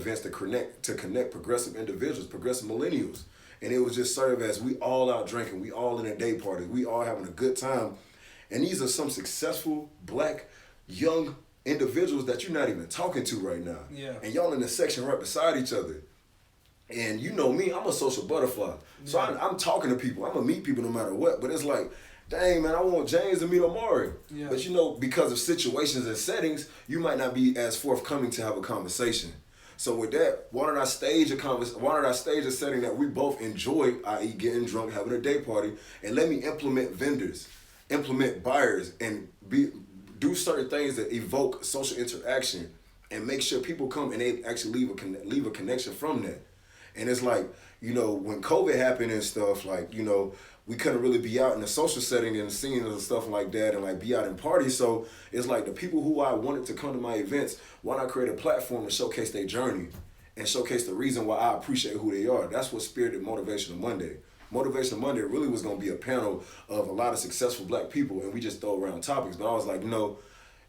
events to connect progressive individuals, progressive millennials. And it was just served as we all out drinking, we all in a day party, we all having a good time. And these are some successful black young individuals that you're not even talking to right now. Yeah. And y'all in the section right beside each other. And you know me, I'm a social butterfly. So I'm talking to people. I'm going to meet people no matter what. But it's like, dang, man, I want James to meet Omari. Yeah. But you know, because of situations and settings, you might not be as forthcoming to have a conversation. So with that, why don't I stage a setting that we both enjoy, i.e. getting drunk, having a day party, and let me implement vendors, implement buyers, and do certain things that evoke social interaction and make sure people come and they actually leave a connection from that. And it's like, you know, when COVID happened and stuff, like, you know, we couldn't really be out in a social setting and scenes and stuff like that and like be out in parties. So it's like the people who I wanted to come to my events, why not create a platform to showcase their journey and showcase the reason why I appreciate who they are. That's what spirited Motivational Monday. Motivational Monday really was going to be a panel of a lot of successful black people, and we just throw around topics. But I was like, you know,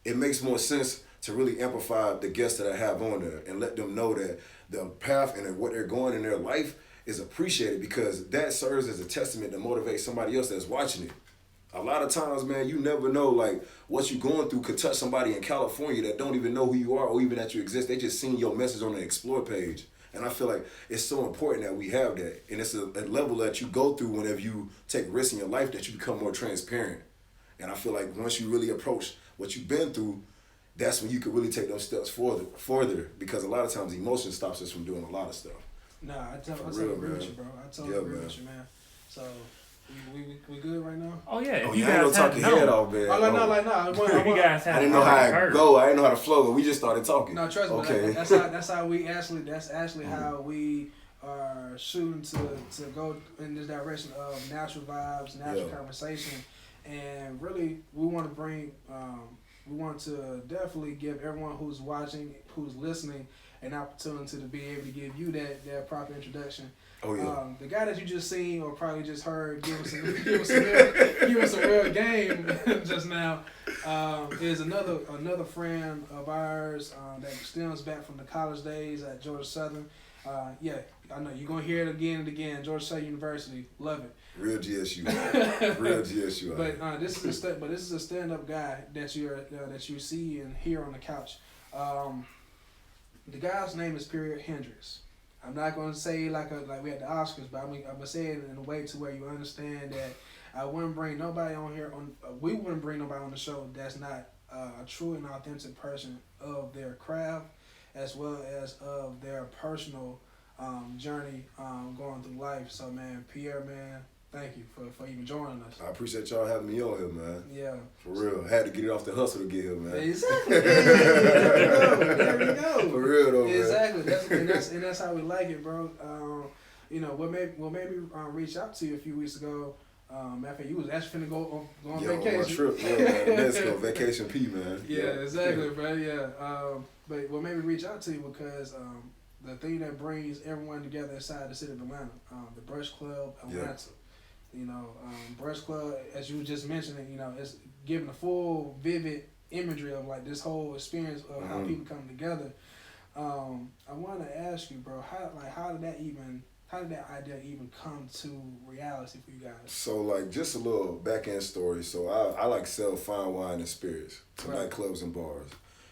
it makes more sense to really amplify the guests that I have on there and let them know that the path and what they're going in their life is appreciated, because that serves as a testament to motivate somebody else that's watching it. A lot of times, man, you never know, like, what you're going through could touch somebody in California that don't even know who you are or even that you exist. They just seen your message on the Explore page. And I feel like it's so important that we have that. And it's a level that you go through whenever you take risks in your life, that you become more transparent. And I feel like once you really approach what you've been through, that's when you can really take those steps further, because a lot of times emotion stops us from doing a lot of stuff. Nah, I totally agree with you, bro. I totally agree with you, man. So, we good right now? Oh yeah. Oh, you ain't gonna talk your head off, man. No. You guys have. I didn't know how it go. I didn't know how to flow, but we just started talking. No, trust me. Okay. That's how we actually. That's actually how we are shooting to go in this direction of natural vibes, natural conversation, and really we want to bring. We want to definitely give everyone who's watching, who's listening, an opportunity to be able to give you that proper introduction. Oh yeah. The guy that you just seen or probably just heard give us some real game just now is another friend of ours that stems back from the college days at Georgia Southern. I know you're gonna hear it again and again. Georgia Southern University, love it. Real GSU. Real GSU. But this is a stand-up guy that you see and hear on the couch. The guy's name is Pierre Hendrix. I'm not gonna say like we had the Oscars, but I'm gonna say it in a way to where you understand that I wouldn't bring nobody on here we wouldn't bring nobody on the show that's not a true and authentic person of their craft, as well as of their personal journey going through life. So man, Pierre, man, thank you for even joining us. I appreciate y'all having me on here, man. Yeah. For real. I had to get it off the hustle to get here, man. Exactly. There we go. For real though, man. Exactly. That's how we like it, bro. You know, what made me reach out to you a few weeks ago. After you was actually finna go on vacation. On my trip, man. Let's go vacation P, man. Yeah, exactly, bro. Yeah. But what made me reach out to you because the thing that brings everyone together inside the city of Atlanta, the Brunch Club Atlanta. Yeah. You know, Brunch Club, as you were just mentioning, you know, it's giving a full, vivid imagery of like this whole experience of how people come together. I want to ask you, bro, how did that idea even come to reality for you guys? So like just a little back end story. So I like sell fine wine and spirits to nightclubs and bars,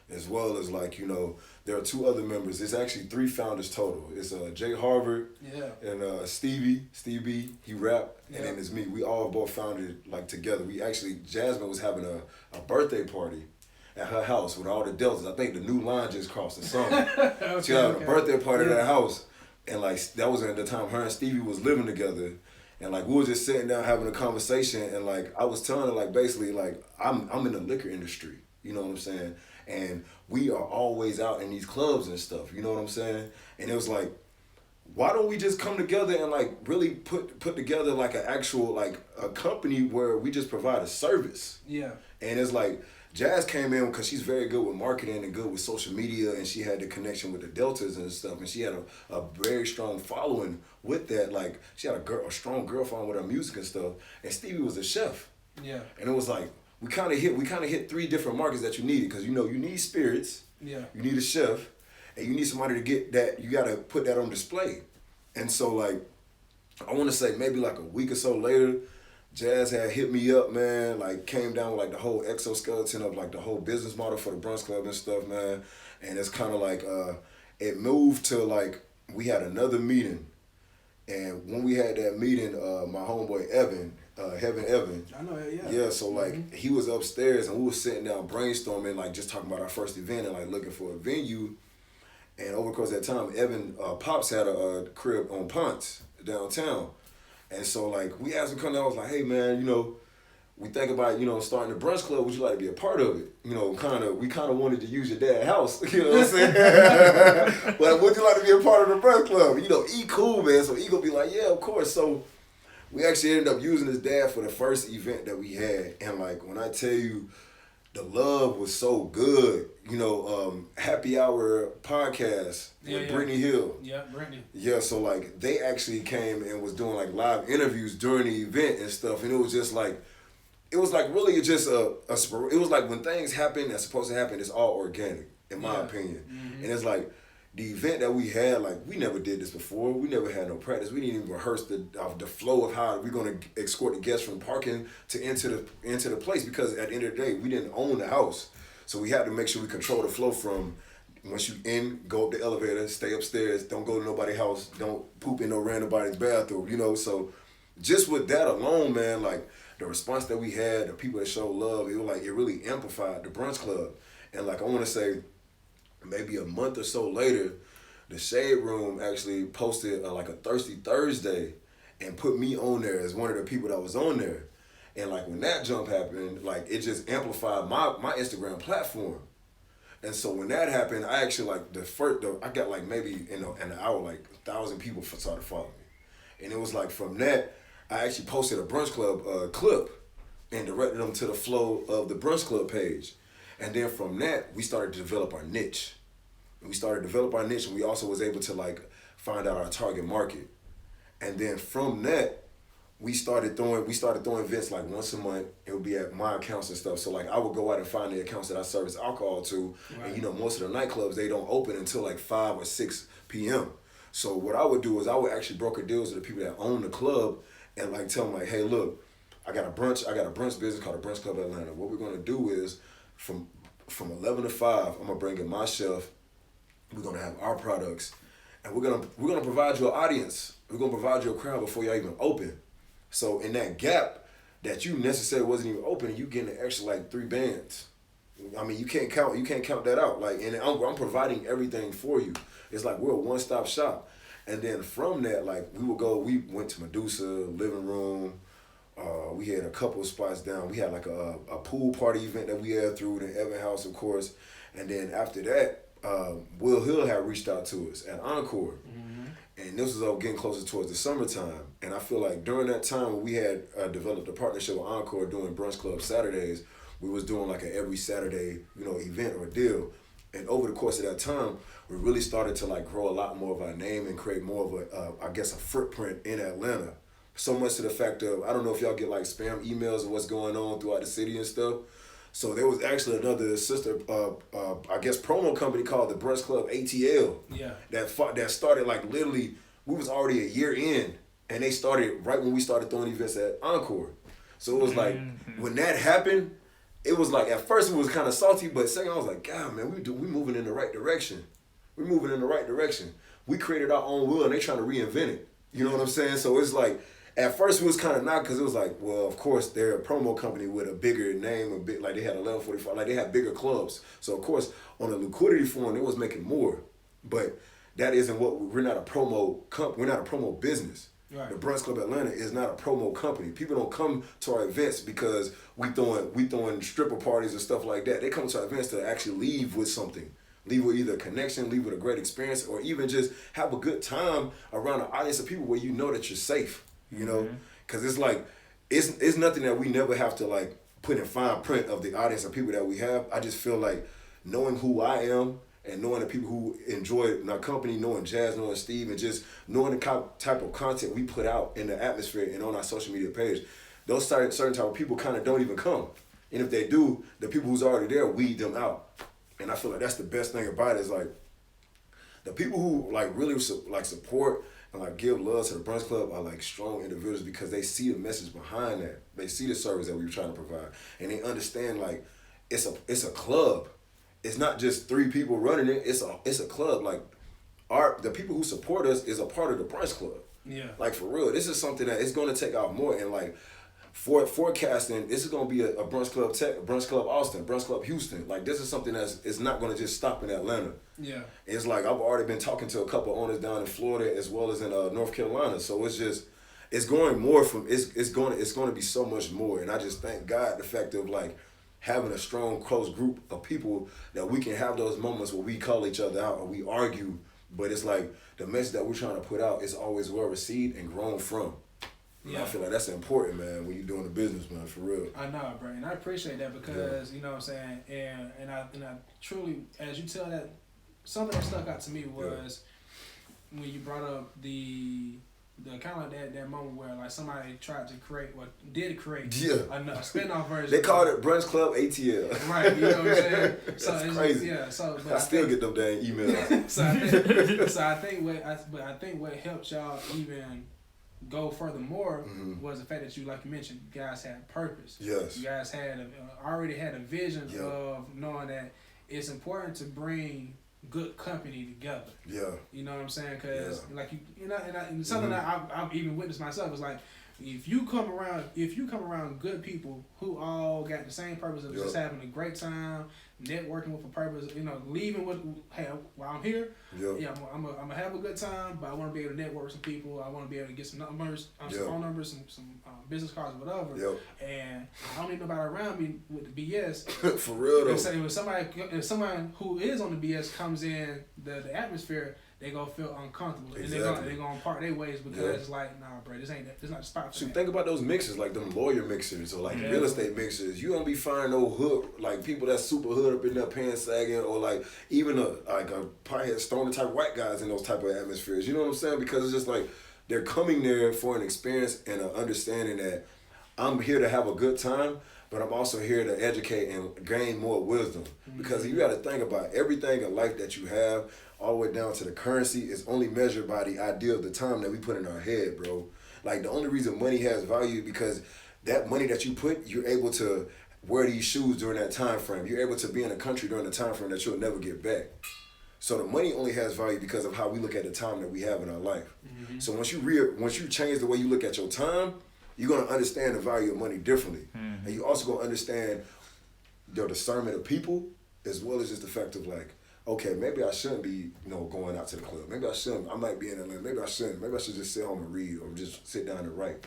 as well as like, you know, there are two other members. It's actually three founders total. It's Jay Harvard and Stevie B, he rap, and then it's me. We all both founded like together. We actually, Jasmine was having a birthday party at her house with all the Deltas. I think the new line just crossed the summer. She had a birthday party at her house, and like that was at the time her and Stevie was living together. And like we were just sitting down having a conversation, and like I was telling her like basically like I'm in the liquor industry, you know what I'm saying? And we are always out in these clubs and stuff, you know what I'm saying? And it was like, why don't we just come together and like really put together like an actual like a company where we just provide a service? Yeah. And it's like Jazz came in because she's very good with marketing and good with social media, and she had the connection with the Deltas and stuff, and she had a very strong following with that. Like she had a strong girl following with her music and stuff. And Stevie was a chef. Yeah. And it was like we kind of hit three different markets that you needed, because you know you need spirits. Yeah. You need a chef, and you need somebody to get that. You gotta put that on display. And so like, I want to say maybe like a week or so later, Jazz had hit me up, man. Like came down with like the whole exoskeleton of like the whole business model for the Brunch Club and stuff, man. And it's kind of like it moved to like we had another meeting, and when we had that meeting, my homeboy Evan. Evan. I know, yeah. Yeah, so like he was upstairs and we was sitting down brainstorming, like just talking about our first event and like looking for a venue. And over the course of that time, Evan Pops had a crib on Ponce downtown, and so like we asked him come down. I was like, hey man, you know, we think about starting a brunch club. Would you like to be a part of it? You know, we kind of wanted to use your dad's house. You know what I'm saying? But would you like to be a part of the brunch club? You know, E cool man. So E gonna be like, yeah, of course. So we actually ended up using his dad for the first event that we had. And like, when I tell you, the love was so good. You know, Happy Hour podcast with Brittany Hill. Yeah, Brittany. Yeah, so like, they actually came and was doing like live interviews during the event and stuff. And it was just like, it was like really just it was like when things happen that's supposed to happen, it's all organic, in my opinion. Mm-hmm. And it's like, the event that we had, like, we never did this before. We never had no practice. We didn't even rehearse the flow of how we're going to escort the guests from parking to into the place, because at the end of the day, we didn't own the house. So we had to make sure we control the flow from once you go up the elevator, stay upstairs, don't go to nobody's house, don't poop in no random body's bathroom, you know. So just with that alone, man, like, the response that we had, the people that showed love, it was like, it really amplified the Brunch Club. And like, I want to say, maybe a month or so later, the Shade Room actually posted like a Thirsty Thursday and put me on there as one of the people that was on there. And like, when that jump happened, like, it just amplified my Instagram platform. And so when that happened, I actually like I got like maybe in an hour, like 1,000 people started following me. And it was like, from that, I actually posted a Brunch Club clip and directed them to the flow of the Brunch Club page. And then from that, we started to develop our niche. And we also was able to like find out our target market. And then from that, we started throwing events like once a month. It would be at my accounts and stuff. So like, I would go out and find the accounts that I service alcohol to. Right. And most of the nightclubs, they don't open until like 5 or 6 p.m. So what I would do is I would actually broker deals with the people that own the club and like tell them like, hey, look, I got a brunch business called the Brunch Club Atlanta. What we're gonna do is from 11 to 5, I'm gonna bring in my chef. We're gonna have our products, and we're gonna provide you an audience. We're gonna provide you a crowd before y'all even open. So in that gap that you necessarily wasn't even open, you getting an extra like 3 bands. I mean, you can't count that out. Like, and I'm providing everything for you. It's like we're a one-stop shop. And then from that, like, we went to Medusa, living room. We had a couple of spots down. We had like a pool party event that we had through the Evan House, of course. And then after that, Will Hill had reached out to us at Encore. Mm-hmm. And this was all getting closer towards the summertime. And I feel like during that time when we had developed a partnership with Encore doing Brunch Club Saturdays, we was doing like an every Saturday, event or deal. And over the course of that time, we really started to like grow a lot more of our name and create more of a footprint in Atlanta. So much to the fact of, I don't know if y'all get like spam emails of what's going on throughout the city and stuff. So there was actually another sister, promo company called the Brunch Club ATL. Yeah. That started like literally, we was already a year in, and they started right when we started throwing events at Encore. So it was like, when that happened, it was like, at first it was kind of salty, but second I was like, God, man, we moving in the right direction. We're moving in the right direction. We created our own wheel, and they trying to reinvent it. You know what I'm saying? So it's like, at first it was kind of not, because it was like, well, of course, they're a promo company with a bigger name, like they had 1145, like they had bigger clubs. So of course, on a liquidity form, it was making more. But that isn't we're not a promo company, we're not a promo business. Right. The Brunch Club Atlanta is not a promo company. People don't come to our events because we throwing stripper parties and stuff like that. They come to our events to actually leave with something. Leave with either a connection, leave with a great experience, or even just have a good time around an audience of people where you know that you're safe. You know, because it's like, it's nothing that we never have to like put in fine print of the audience of people that we have. I just feel like knowing who I am and knowing the people who enjoy my company, knowing Jazz, knowing Steve, and just knowing the type of content we put out in the atmosphere and on our social media page, those certain type of people kind of don't even come. And if they do, the people who's already there weed them out. And I feel like that's the best thing about it is like, the people who like really like support and like give love to the Brunch Club are like strong individuals because they see the message behind that. They see the service that we're trying to provide, and they understand like it's a club. It's not just 3 people running it. It's a club. Like the people who support us is a part of the Brunch Club. Yeah. Like for real, this is something that it's going to take off more. And like forecasting, this is going to be a Brunch Club Brunch Club Austin, Brunch Club Houston. Like this is something it's not going to just stop in Atlanta. Yeah. It's like I've already been talking to a couple of owners down in Florida as well as in North Carolina. So it's going more from it's going to be so much more. And I just thank God the fact of like having a strong close group of people that we can have those moments where we call each other out or we argue. But it's like the message that we're trying to put out is always well received and grown from. Yeah. I feel like that's important, man, when you're doing the business, man, for real. I know, bro, and I appreciate that because, you know what I'm saying, and I truly, as you tell that, something that stuck out to me was when you brought up the kind of like that moment where like somebody tried to create a spin-off version. They called it Brunch Club ATL. Right, you know what I'm saying? So That's crazy. Yeah, so but I still get them damn emails. I think what helped y'all even go furthermore was the fact that you, like you mentioned, you guys had purpose. Yes. You guys had already had a vision of knowing that it's important to bring good company together. Yeah. You know what I'm saying? Because like and something that I've even witnessed myself is like if you come around good people who all got the same purpose of just having a great time, networking with a purpose, you know, leaving with, hey, while I'm here, I'm gonna have a good time, but I want to be able to network with some people. I want to be able to get some numbers, some phone numbers, some business cards, whatever. And I don't need nobody around me with the BS. For real though. If someone who is on the BS comes in the atmosphere, they gonna feel uncomfortable, and they're gonna part their ways because it's like, nah, bro, this not the spot for that. Think about those mixers, like them lawyer mixers or like real estate mixers. You don't be finding no hood, like people that's super hood up in there pants sagging, or like even a piehead stoner type white guys in those type of atmospheres. You know what I'm saying? Because it's just like they're coming there for an experience and an understanding that I'm here to have a good time, but I'm also here to educate and gain more wisdom. Because you got to think about everything in life that you have, all the way down to the currency, is only measured by the idea of the time that we put in our head, bro. Like the only reason money has value because that money that you put, you're able to wear these shoes during that time frame. You're able to be in a country during the time frame that you'll never get back. So the money only has value because of how we look at the time that we have in our life. So once you change the way you look at your time, you're gonna understand the value of money differently, and you also gonna understand the discernment of people as well as just the fact of like, okay, maybe I shouldn't be, going out to the club. Maybe I shouldn't. I might be in Atlanta. Maybe I shouldn't. Maybe I should just sit home and read or just sit down and write.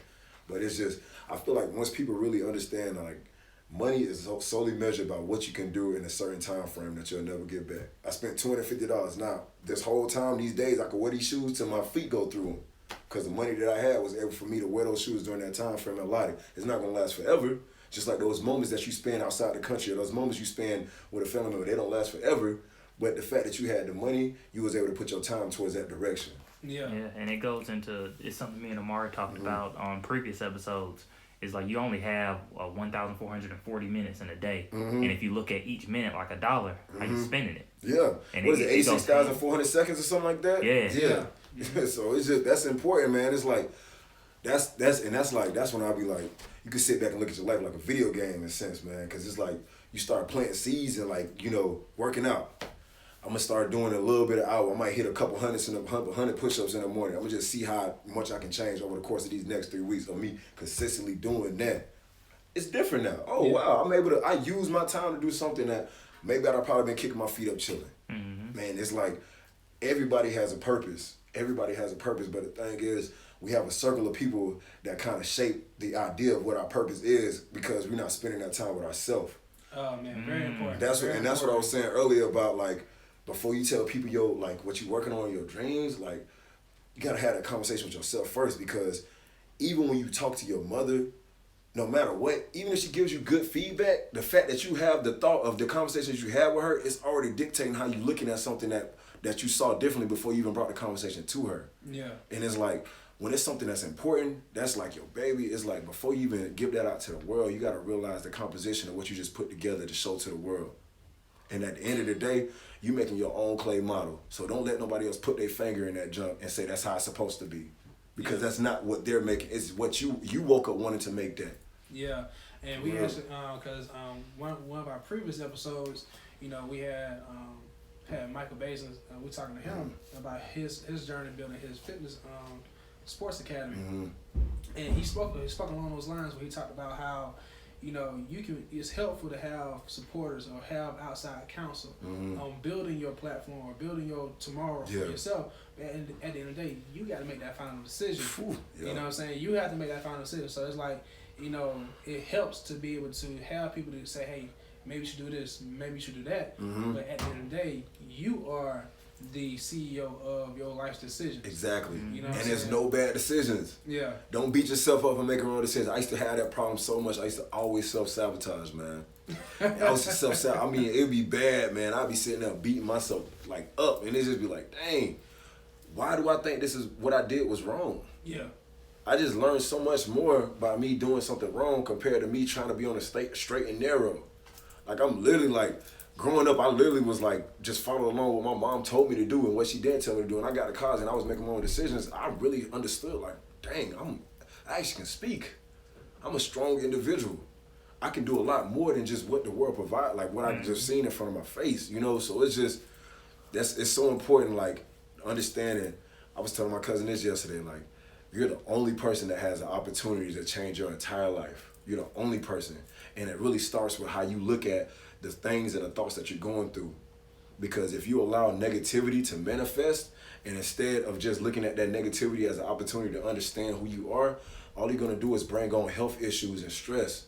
But it's just, I feel like once people really understand, like, money is solely measured by what you can do in a certain time frame that you'll never get back. I spent $250. Now, this whole time, these days, I could wear these shoes till my feet go through them. Because the money that I had was able for me to wear those shoes during that time frame and life. It's not going to last forever. Just like those moments that you spend outside the country or those moments you spend with a family member, they don't last forever. But the fact that you had the money, you was able to put your time towards that direction. Yeah, and it goes into, it's something me and Omari talked about on previous episodes. It's like you only have 1,440 minutes in a day. And if you look at each minute like $1, how you spending it? Yeah. And what is it, 86,400 seconds or something like that? Yeah. So it's just, that's important, man. It's like, that's when I'll be like, you can sit back and look at your life like a video game in a sense, man. Because it's like, you start planting seeds and like, working out. I'm going to start doing a little bit of hour. I might hit a couple 100 push-ups in the morning. I'm going to just see how much I can change over the course of these next 3 weeks of me consistently doing that. It's different now. Oh, wow. I use my time to do something that maybe I'd have probably been kicking my feet up chilling. Man, it's like everybody has a purpose. Everybody has a purpose. But the thing is, we have a circle of people that kind of shape the idea of what our purpose is because we're not spending that time with ourselves. Oh, man. Very important. That's what I was saying earlier about, like, before you tell people what you're working on, your dreams, like, you gotta have that conversation with yourself first, because even when you talk to your mother, no matter what, even if she gives you good feedback, the fact that you have the thought of the conversations you had with her, it's already dictating how you're looking at something that you saw differently before you even brought the conversation to her. Yeah. And it's like, when it's something that's important, that's like your baby, it's like before you even give that out to the world, you gotta realize the composition of what you just put together to show to the world. And at the end of the day, you making your own clay model. So don't let nobody else put their finger in that junk and say that's how it's supposed to be. Because that's not what they're making. It's what you woke up wanting to make that. Yeah. And we actually, because one of our previous episodes, you know, we had Michael Bazin, we talking to him about his journey building his fitness sports academy. And he spoke along those lines where he talked about how, you know, it's helpful to have supporters or have outside counsel on building your platform or building your tomorrow for yourself. And at the end of the day, you got to make that final decision. You know what I'm saying? You have to make that final decision. So it's like, you know, it helps to be able to have people to say, hey, maybe you should do this, maybe you should do that. But at the end of the day, you are the CEO of your life's decisions. Exactly. You know and there's no bad decisions. Yeah. Don't beat yourself up for making wrong decisions. I used to have that problem so much. I used to always self-sabotage, man. I was self-sabotage. I mean, it'd be bad, man. I'd be sitting there beating myself like up, and it just be like, dang, why do I think this is what I did was wrong? Yeah. I just learned so much more by me doing something wrong compared to me trying to be on a straight and narrow. Like, I'm literally like, growing up, I literally was like, just following along what my mom told me to do and what she didn't tell me to do. And I got to college and I was making my own decisions. I really understood, like, dang, I actually can speak. I'm a strong individual. I can do a lot more than just what the world provides, like what I just seen in front of my face, you know? So it's just, it's so important, like, understanding. I was telling my cousin this yesterday, like, you're the only person that has the opportunity to change your entire life. You're the only person. And it really starts with how you look at the things and the thoughts that you're going through. Because if you allow negativity to manifest, and instead of just looking at that negativity as an opportunity to understand who you are, all you're gonna do is bring on health issues and stress.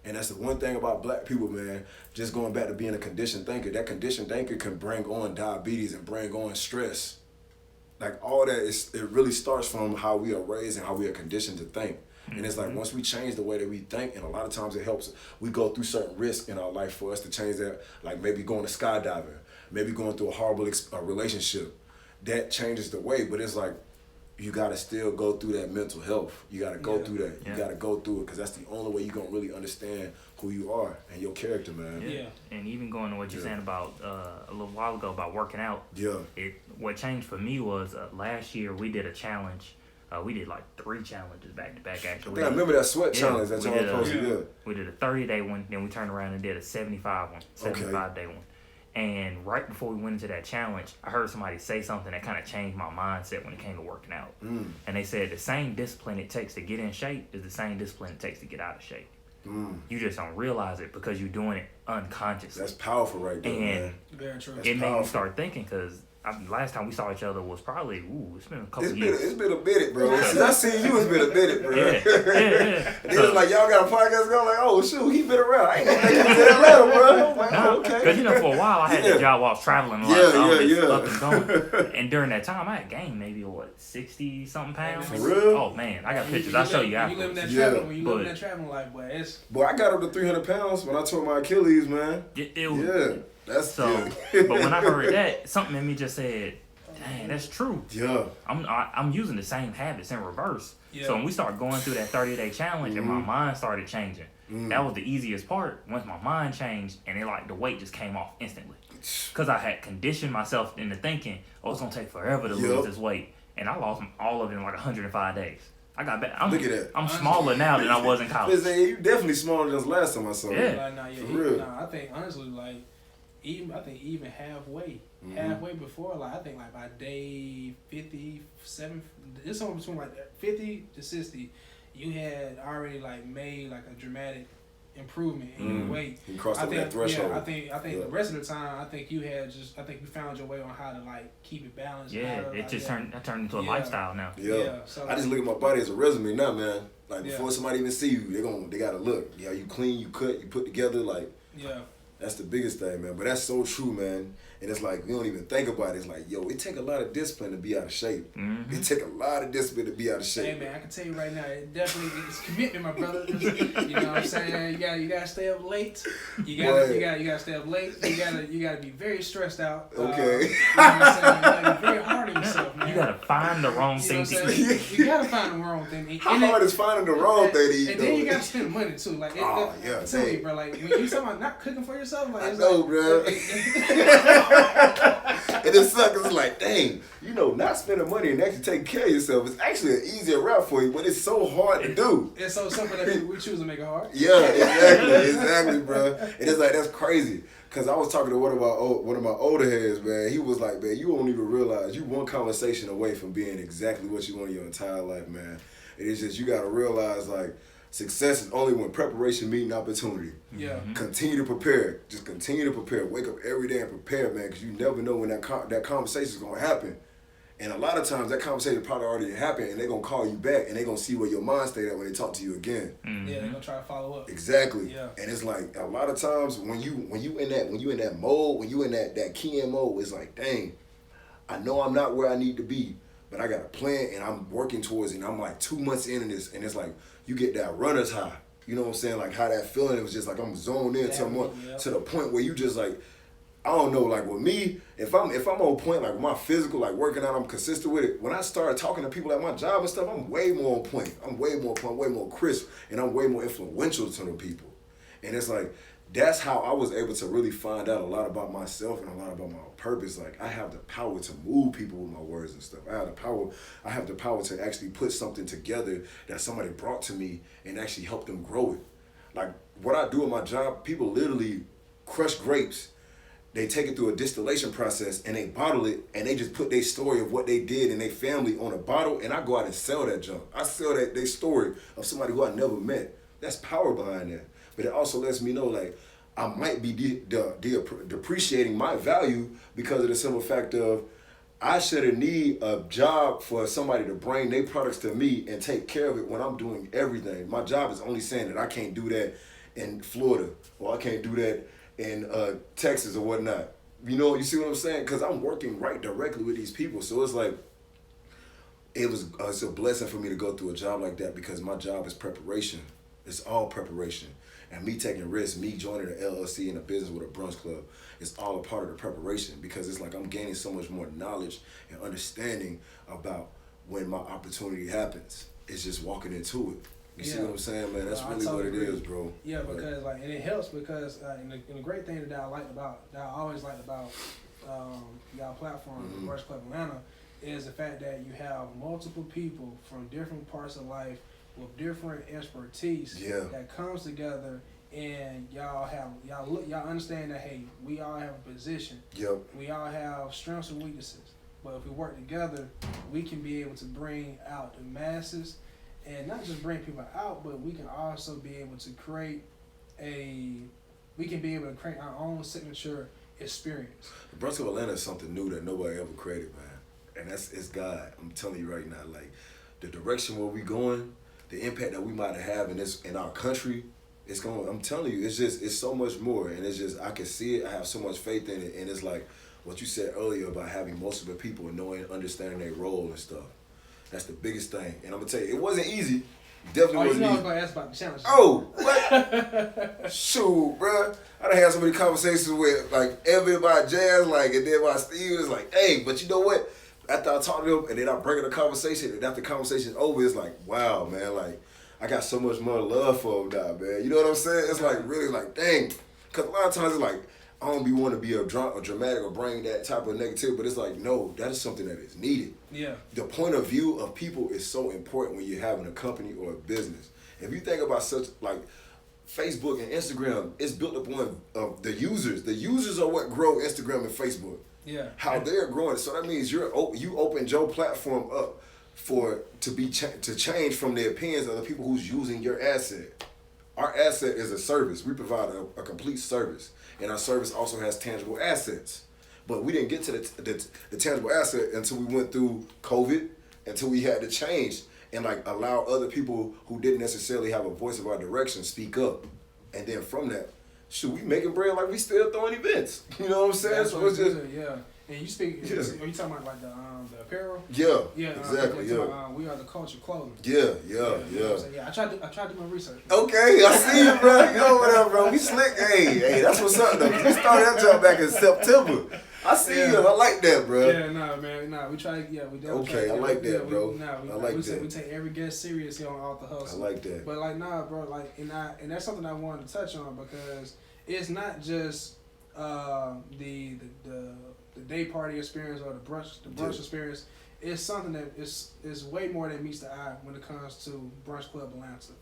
And that's the one thing about black people, man, just going back to being a conditioned thinker, that conditioned thinker can bring on diabetes and bring on stress. Like all that, it really starts from how we are raised and how we are conditioned to think. And it's like once we change the way that we think, and a lot of times it helps, we go through certain risks in our life for us to change that, like maybe going to skydiving, maybe going through a horrible relationship. That changes the way, but it's like you got to still go through that mental health. You got to go through that. You got to go through it because that's the only way you're going to really understand who you are and your character, man. Yeah. And even going to what you're saying about a little while ago about working out. Yeah. What changed for me was last year we did a challenge. We did like 3 challenges back to back, actually. I remember that sweat challenge that y'all posted. Yeah. We did a 30-day one, then we turned around and did a 75-day one. And right before we went into that challenge, I heard somebody say something that kind of changed my mindset when it came to working out. And they said the same discipline it takes to get in shape is the same discipline it takes to get out of shape. You just don't realize it because you're doing it unconsciously. That's powerful right there, man. Very true. It made me start thinking because last time we saw each other was probably, it's been a couple years. It's been a minute, bro. Since I seen you, it's been a minute, bro. Yeah. And it was like, y'all got a podcast going, like, oh, shoot, he been around. I ain't gonna make it to Atlanta, bro. I'm like, okay. Because, for a while, I had that job while I was traveling a lot. Up and going. And during that time, I had gained maybe, 60-something pounds? For real? Oh, man. I got pictures. I'll show you after. When you live in that traveling life, boy, Boy, I got up to 300 pounds when I tore my Achilles, man. That's so. But when I heard that, something in me just said, dang, that's true. Yeah. I'm using the same habits in reverse. Yeah. So when we started going through that 30-day challenge and my mind started changing, that was the easiest part. Once my mind changed and the weight just came off instantly. Because I had conditioned myself into thinking, it's going to take forever to lose this weight. And I lost all of it in 105 days. I got back. Look at that. I'm smaller now than I was in college. You definitely smaller than last time I saw you. Yeah. For real. I think, honestly, even halfway before, I think by day 57, it's somewhere between 50 to 60, you had already made a dramatic improvement in your weight. You crossed over that threshold. Yeah, I think the rest of the time, I think you found your way on how to keep it balanced. Yeah, turned into a lifestyle now. Yeah. So I just look at my body as a resume now, man. Before somebody even see you, they gotta look. Yeah, you clean, you cut, you put together, Yeah. That's the biggest thing, man. But that's so true, man. And it's like, we don't even think about it. It's like, yo, it take a lot of discipline to be out of shape. It take a lot of discipline to be out of shape. Hey, man, I can tell you right now, it definitely is commitment, my brother. You know what I'm saying? You gotta stay up late. You gotta stay up late. You gotta be very stressed out. Okay. You know what I'm saying? You gotta be very hard on yourself, man. You gotta find the wrong thing to eat. You gotta find the wrong thing to eat. How hard is finding the wrong thing to eat, and then you gotta spend money, too. Like, tell me, bro, like, when you talking about not cooking for yourself, like, I know, bro. And it sucks. It's like, dang, you know, not spending money and actually taking care of yourself is actually an easier route for you, but it's so hard to do. It's so simple that we choose to make it hard. Yeah, exactly, bro. And it's like, that's crazy. Cause I was talking to one of my older heads, man. He was like, man, you won't even realize you one conversation away from being exactly what you want your entire life, man. And it's just, you gotta realize, like, success is only when preparation meeting opportunity. Yeah. Continue to prepare. Just continue to prepare. Wake up every day and prepare, man, because you never know when that conversation is going to happen. And a lot of times that conversation probably already happened, and they're going to call you back, and they're going to see where your mind stayed at when they talk to you again. Yeah, they're going to try to follow up. Exactly. Yeah. And it's like, a lot of times when you in that mode, when you in that keying mode, it's like, dang, I know I'm not where I need to be, but I got a plan, and I'm working towards it, and I'm like 2 months into this, and it's like, you get that runner's high. You know what I'm saying? Like, how that feeling, it was just like I'm zoned in to the point where you just like, I don't know, like with me, if I'm on point, like with my physical, like working out, I'm consistent with it. When I start talking to people at my job and stuff, I'm way more on point. I'm way more crisp, and I'm way more influential to them people. And it's like, that's how I was able to really find out a lot about myself and a lot about my purpose. Like, I have the power to move people with my words and stuff. I have the power to actually put something together that somebody brought to me and actually help them grow it. Like, what I do at my job, people literally crush grapes. They take it through a distillation process and they bottle it, and they just put their story of what they did and their family on a bottle, and I go out and sell that junk. I sell their story of somebody who I never met. That's power behind that. But it also lets me know, like, I might be depreciating my value because of the simple fact of I shouldn't need a job for somebody to bring their products to me and take care of it when I'm doing everything. My job is only saying that I can't do that in Florida, or I can't do that in Texas or whatnot. You know, you see what I'm saying? Because I'm working right directly with these people. So it's like, it's a blessing for me to go through a job like that, because my job is preparation. It's all preparation. And me taking risks, me joining an LLC in a business with a brunch club, it's all a part of the preparation, because it's like I'm gaining so much more knowledge and understanding about when my opportunity happens. It's just walking into it. You see what I'm saying, man? That's really what it is, bro. Yeah, because like, and it helps because, and the great thing that I always liked about y'all platform, Brunch Club Atlanta, is the fact that you have multiple people from different parts of life with different expertise that comes together, and y'all understand that, hey, we all have a position. Yep. We all have strengths and weaknesses. But if we work together, we can be able to bring out the masses, and not just bring people out, but we can also be able to create our own signature experience. The Brunch Club Atlanta is something new that nobody ever created, man. And it's God. I'm telling you right now, like, the direction where we going, the impact that we might have in our country, it's going. I'm telling you, it's so much more, and it's just, I can see it. I have so much faith in it, and it's like what you said earlier about having multiple people and knowing, understanding their role and stuff. That's the biggest thing, and I'm gonna tell you, it wasn't easy. Definitely wasn't easy. I was gonna ask about the challenge. Oh, what? Shoot, bro. I done had so many conversations with like everybody, Jazz, like, and then my Steve is like, hey, but you know what? After I talk to them, and then I bring in a conversation, and after the conversation's over, it's like, wow, man, like, I got so much more love for them now, man. You know what I'm saying? It's like, really like, dang. Because a lot of times it's like, I don't want to be a dramatic or bring that type of negativity, but it's like, no, that is something that is needed. Yeah. The point of view of people is so important when you're having a company or a business. If you think about such, like, Facebook and Instagram, it's built upon the users. The users are what grow Instagram and Facebook. Yeah. How they're growing. So that means you opened your platform up to change from the opinions of the people who's using your asset. Our asset is a service. We provide a complete service, and our service also has tangible assets. But we didn't get to the tangible asset until we went through COVID, until we had to change and like allow other people who didn't necessarily have a voice of our direction speak up, and then from that, shoot, we making bread like we still throwing events. You know what I'm saying? That's So what it's just yeah. And you speak. Yeah. Are you talking about like the apparel? yeah, Yeah, exactly. Yeah. We are the culture clothing. Yeah. You know what I'm saying? Yeah, I tried to do my research. Okay, I see you, bro. You over there, bro. We slick. Hey, that's what's up, though. We started that job back in September. I see you. I like that, bro. Yeah, man. We try. Yeah, we definitely. Okay, try, I like that, yeah, bro. I like we that. We take every guest serious here on Off the Hustle. I like that. But like, bro. Like, and that's something I wanted to touch on because it's not just the day party experience or the brunch experience. It's something that is way more than meets the eye when it comes to Brunch Club Atlanta,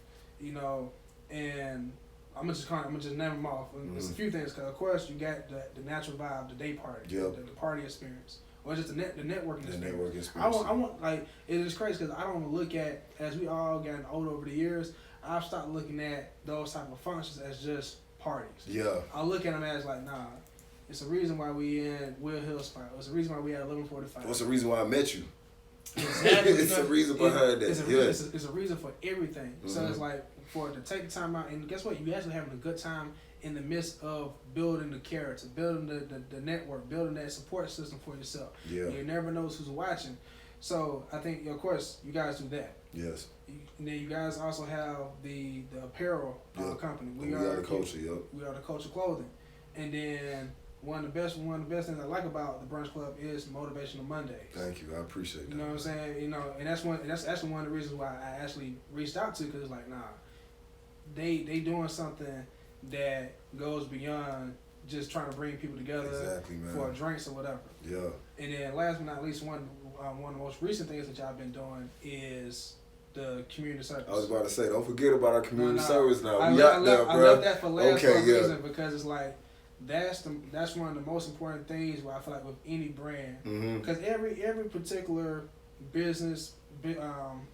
you know. And I'm gonna just name them off. There's a few things because of course you got the natural vibe, the day party, the party experience, or just the networking experience. Networking experience. I want like it is crazy because I don't look at, as we all gotten older over the years, I've stopped looking at those type of functions as just parties. Yeah. I look at them as like, nah. It's a reason why we in Will Hill spot. It's a reason why we at 1145. What's the reason why I met you? Exactly. It's a reason behind that. It's a reason for everything. Mm-hmm. So it's like for to take the time out, and guess what? You actually having a good time in the midst of building the character, building the network, building that support system for yourself. Yeah. You never know who's watching. So I think, of course, you guys do that. Yes. And then you guys also have the apparel company. We are the culture. Yep. We are the culture clothing, and then. One of the best things I like about the Brunch Club is Motivational Mondays. Thank you, I appreciate that. You know what I'm saying? You know, and that's actually one of the reasons why I actually reached out to, because it's like, nah, they doing something that goes beyond just trying to bring people together for drinks or whatever. Yeah. And then last but not least, one of the most recent things that y'all been doing is the community service. I was about to say, don't forget about our community service now. I love that for last for a reason, because it's like. That's one of the most important things where I feel like with any brand, because every particular business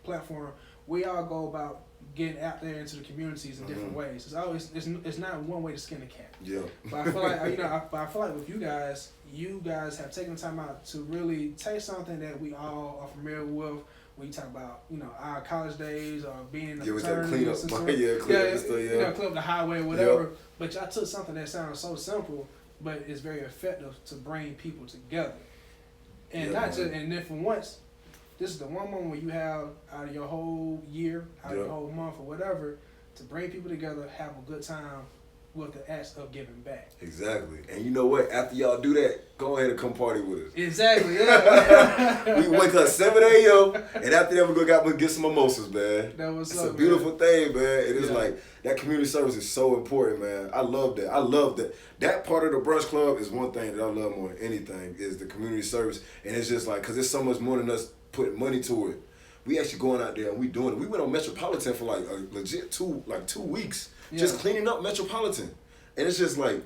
platform, we all go about getting out there into the communities in different ways. It's always it's not one way to skin a cat. Yeah. But I feel like I feel like with you guys have taken time out to really take something that we all are familiar with. When you talk about, our college days or being in the fraternity or something. Clean up the highway or whatever. Yep. But y'all took something that sounds so simple, but it's very effective to bring people together. And and then for once, this is the one moment where you have out of your whole year, out of your whole month or whatever, to bring people together, have a good time with the acts of giving back. Exactly. And you know what? After y'all do that, go ahead and come party with us. Exactly, yeah. We wake up 7 a.m. and after that we're going to get some mimosas, man. It's a beautiful thing, man. It is like, that community service is so important, man. I love that. That part of the Brunch Club is one thing that I love more than anything, is the community service. And it's just like, because it's so much more than us putting money to it. We actually going out there and we doing it. We went on Metropolitan for like a legit 2 weeks. Just cleaning up Metropolitan. And it's just like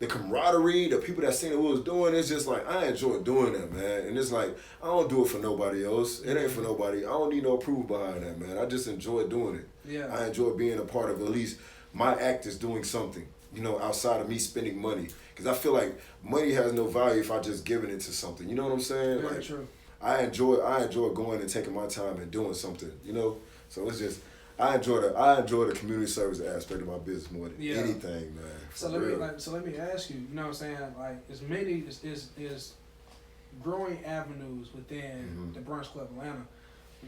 the camaraderie, the people that seen what we was doing, it's just like, I enjoy doing that, man. And it's like, I don't do it for nobody else. It ain't for nobody. I don't need no approval behind that, man. I just enjoy doing it. Yeah. I enjoy being a part of at least my act is doing something, outside of me spending money. Because I feel like money has no value if I just giving it to something. You know what I'm saying? Very true. I enjoy going and taking my time and doing something, So it's just, I enjoy the community service aspect of my business more than anything, man. So let me ask you, you know what I'm saying? Like, as many is growing avenues within the Brunch Club Atlanta.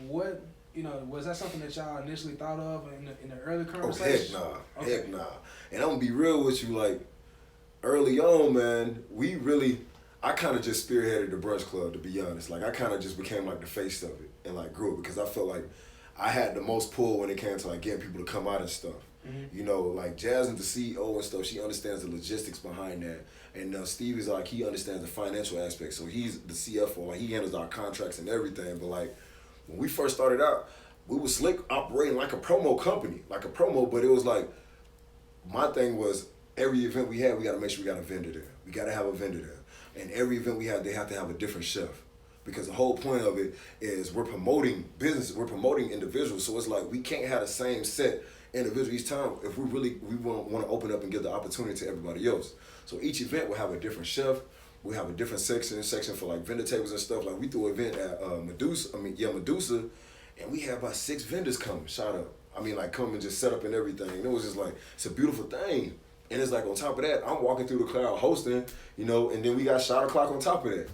What, was that something that y'all initially thought of in the early conversation? Oh, heck nah. And I'm gonna be real with you, like, early on, man, I kind of just spearheaded the Brunch Club, to be honest. Like, I kind of just became like the face of it and like grew it, because I felt like I had the most pull when it came to like getting people to come out and stuff. Like Jasmine, the CEO and stuff, she understands the logistics behind that. And Steve is like, he understands the financial aspect. So he's the CFO, like he handles our contracts and everything. But like when we first started out, we was slick operating like a promo company, but it was like, my thing was every event we had, we got to make sure we got a vendor there. We got to have a vendor there. And every event we have, they have to have a different chef. Because the whole point of it is we're promoting business, we're promoting individuals. So it's like we can't have the same set individual each time if we want to open up and give the opportunity to everybody else. So each event will have a different chef. We have a different section for like vendor tables and stuff. Like we threw an event at Medusa, and we had about 6 vendors come, shout out. Come and just set up and everything. And it was just like, it's a beautiful thing. And it's like on top of that, I'm walking through the crowd hosting, and then we got shot o'clock on top of that.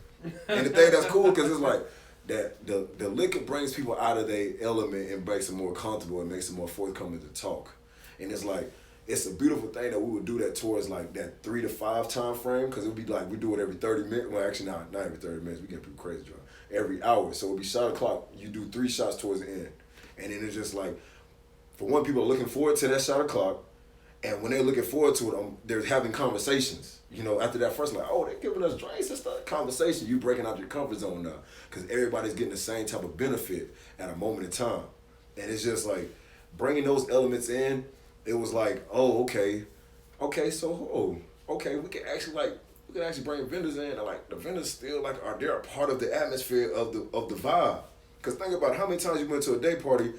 And the thing that's cool because it's like that the liquor brings people out of their element and makes them more comfortable and makes them more forthcoming to talk. And it's like it's a beautiful thing that we would do that towards like that 3 to 5 time frame because it would be like we do it every 30 minutes. Well, actually not every 30 minutes. We get people crazy drunk. Every hour. So it'd be shot o'clock. You do 3 shots towards the end, and then it's just like for one, people are looking forward to that shot o'clock. And when they're looking forward to it, they're having conversations. After that first, like, oh, they're giving us drinks and stuff. Conversation, you breaking out your comfort zone now. Because everybody's getting the same type of benefit at a moment in time. And it's just like, bringing those elements in, it was like, oh, okay, we can actually bring vendors in. And like, the vendors still, like, they're a part of the atmosphere of the vibe. Because think about how many times you went to a day party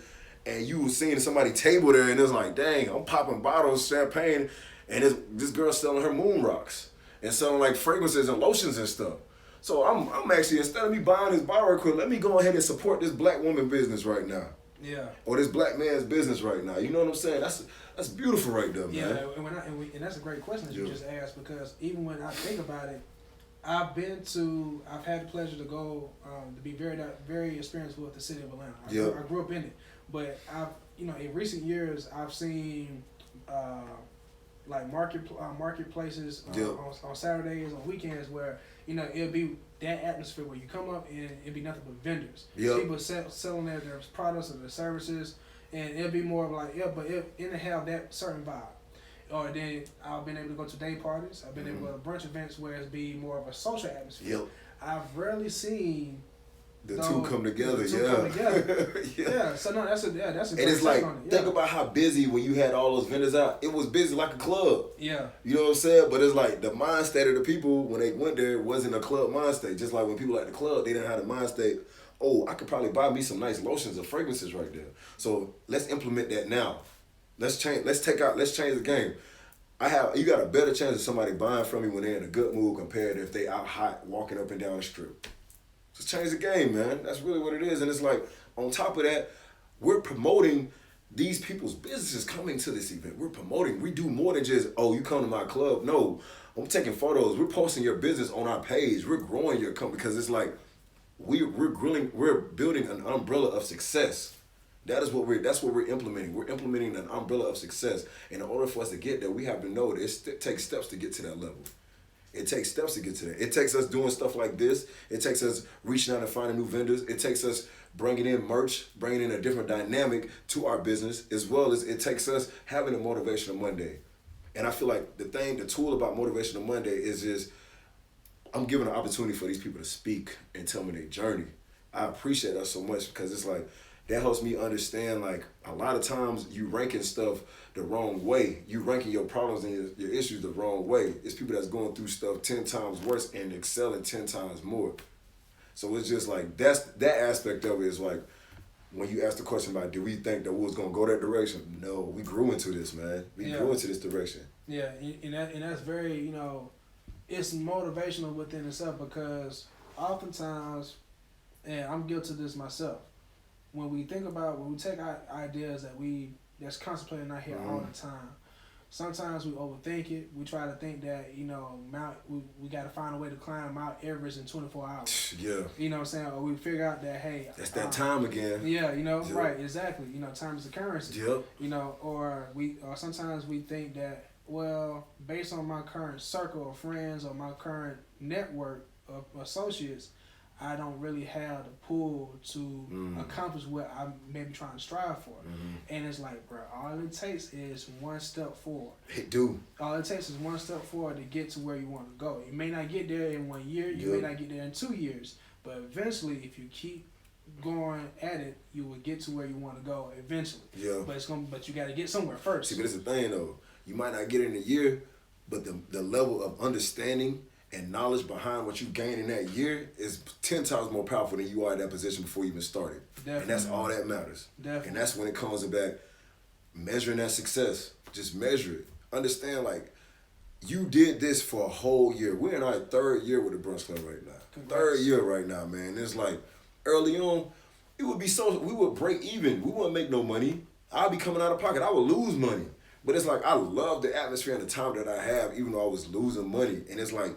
and you was seeing somebody table there and it's like, dang, I'm popping bottles, champagne, and this girl selling her moon rocks and selling like fragrances and lotions and stuff. So I'm actually, instead of me buying this bottle real quick, let me go ahead and support this black woman business right now. Yeah. Or this black man's business right now. You know what I'm saying? That's beautiful right there, man. Yeah, and that's a great question that you just asked because even when I think about it, I've had the pleasure to go to be very experienced with the city of Atlanta. I grew up in it. But in recent years, I've seen like marketplaces on Saturdays, on weekends, where it'll be that atmosphere where you come up and it'll be nothing but vendors. Yep. People selling their products or their services, and it'll be more of like it'll have that certain vibe. Or then I've been able to go to day parties. I've been able to go to brunch events where it's be more of a social atmosphere. Yep. I've rarely seen. The two come together, Yeah. So no, that's a and it's like think about how busy when you had all those vendors out. It was busy like a club. Yeah. You know what I'm saying? But it's like the mind state of the people when they went there wasn't a club mind state. Just like when people at the club, they didn't have the mind state. Oh, I could probably buy me some nice lotions or fragrances right there. So let's implement that now. Let's change the game. You got a better chance of somebody buying from me when they're in a good mood compared to if they out hot walking up and down the strip. Just change the game, man. That's really what it is. And it's like, on top of that, we're promoting these people's businesses coming to this event. We do more than just, oh, you come to my club. No, I'm taking photos. We're posting your business on our page. We're growing your company because it's like, we're building an umbrella of success. That's what we're implementing. We're implementing an umbrella of success. And in order for us to get there, we have to know that it takes steps to get to that level. It takes steps to get to that. It takes us doing stuff like this. It takes us reaching out and finding new vendors. It takes us bringing in merch, bringing in a different dynamic to our business, as well as it takes us having a Motivational Monday. And I feel like the tool about Motivational Monday is just, I'm giving an opportunity for these people to speak and tell me their journey. I appreciate that so much because it's like, that helps me understand, like, a lot of times you ranking stuff the wrong way. You ranking your problems and your issues the wrong way. It's people that's going through stuff 10 times worse and excelling 10 times more. So it's just like, that aspect of it is like, when you ask the question about, do we think that we was going to go that direction? No, we grew into this, man. We grew into this direction. Yeah, and that's very, it's motivational within itself because oftentimes, and I'm guilty of this myself, when we take our ideas that's contemplating out here all the time, sometimes we overthink it. We try to think that, we got to find a way to climb Mount Everest in 24 hours. Yeah. You know what I'm saying? Or we figure out that, hey. That's that time again. Yeah, right, exactly. Time is the currency. Yep. Or sometimes we think that, well, based on my current circle of friends or my current network of associates, I don't really have the pull to accomplish what I'm maybe trying to strive for. And it's like, bro, all it takes is one step forward. It do. All it takes is one step forward to get to where you want to go. You may not get there in 1 year, you may not get there in 2 years, but eventually, if you keep going at it, you will get to where you want to go eventually. Yeah. But you got to get somewhere first. See, but it's the thing though. You might not get it in a year, but the level of understanding and knowledge behind what you gain in that year is 10 times more powerful than you are in that position before you even started. Definitely. And that's all that matters. Definitely. And that's when it comes about measuring that success. Just measure it. Understand, like, you did this for a whole year. We're in our 3rd year with the Brunch Club right now. Congrats. 3rd year right now, man. It's like, early on, we would break even. We wouldn't make no money. I'd be coming out of pocket. I would lose money. But it's like I love the atmosphere and the time that I have, even though I was losing money. And it's like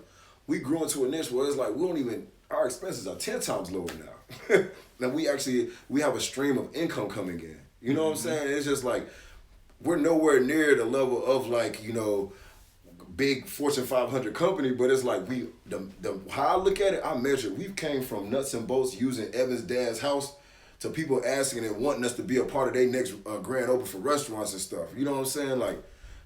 we grew into a niche where it's like our expenses are 10 times lower now. Now we have a stream of income coming in. You know what I'm saying? It's just like we're nowhere near the level of like, big Fortune 500 company, but it's like how I look at it, I measure. We came from nuts and bolts using Evan's dad's house to people asking and wanting us to be a part of their next grand open for restaurants and stuff. You know what I'm saying? Like,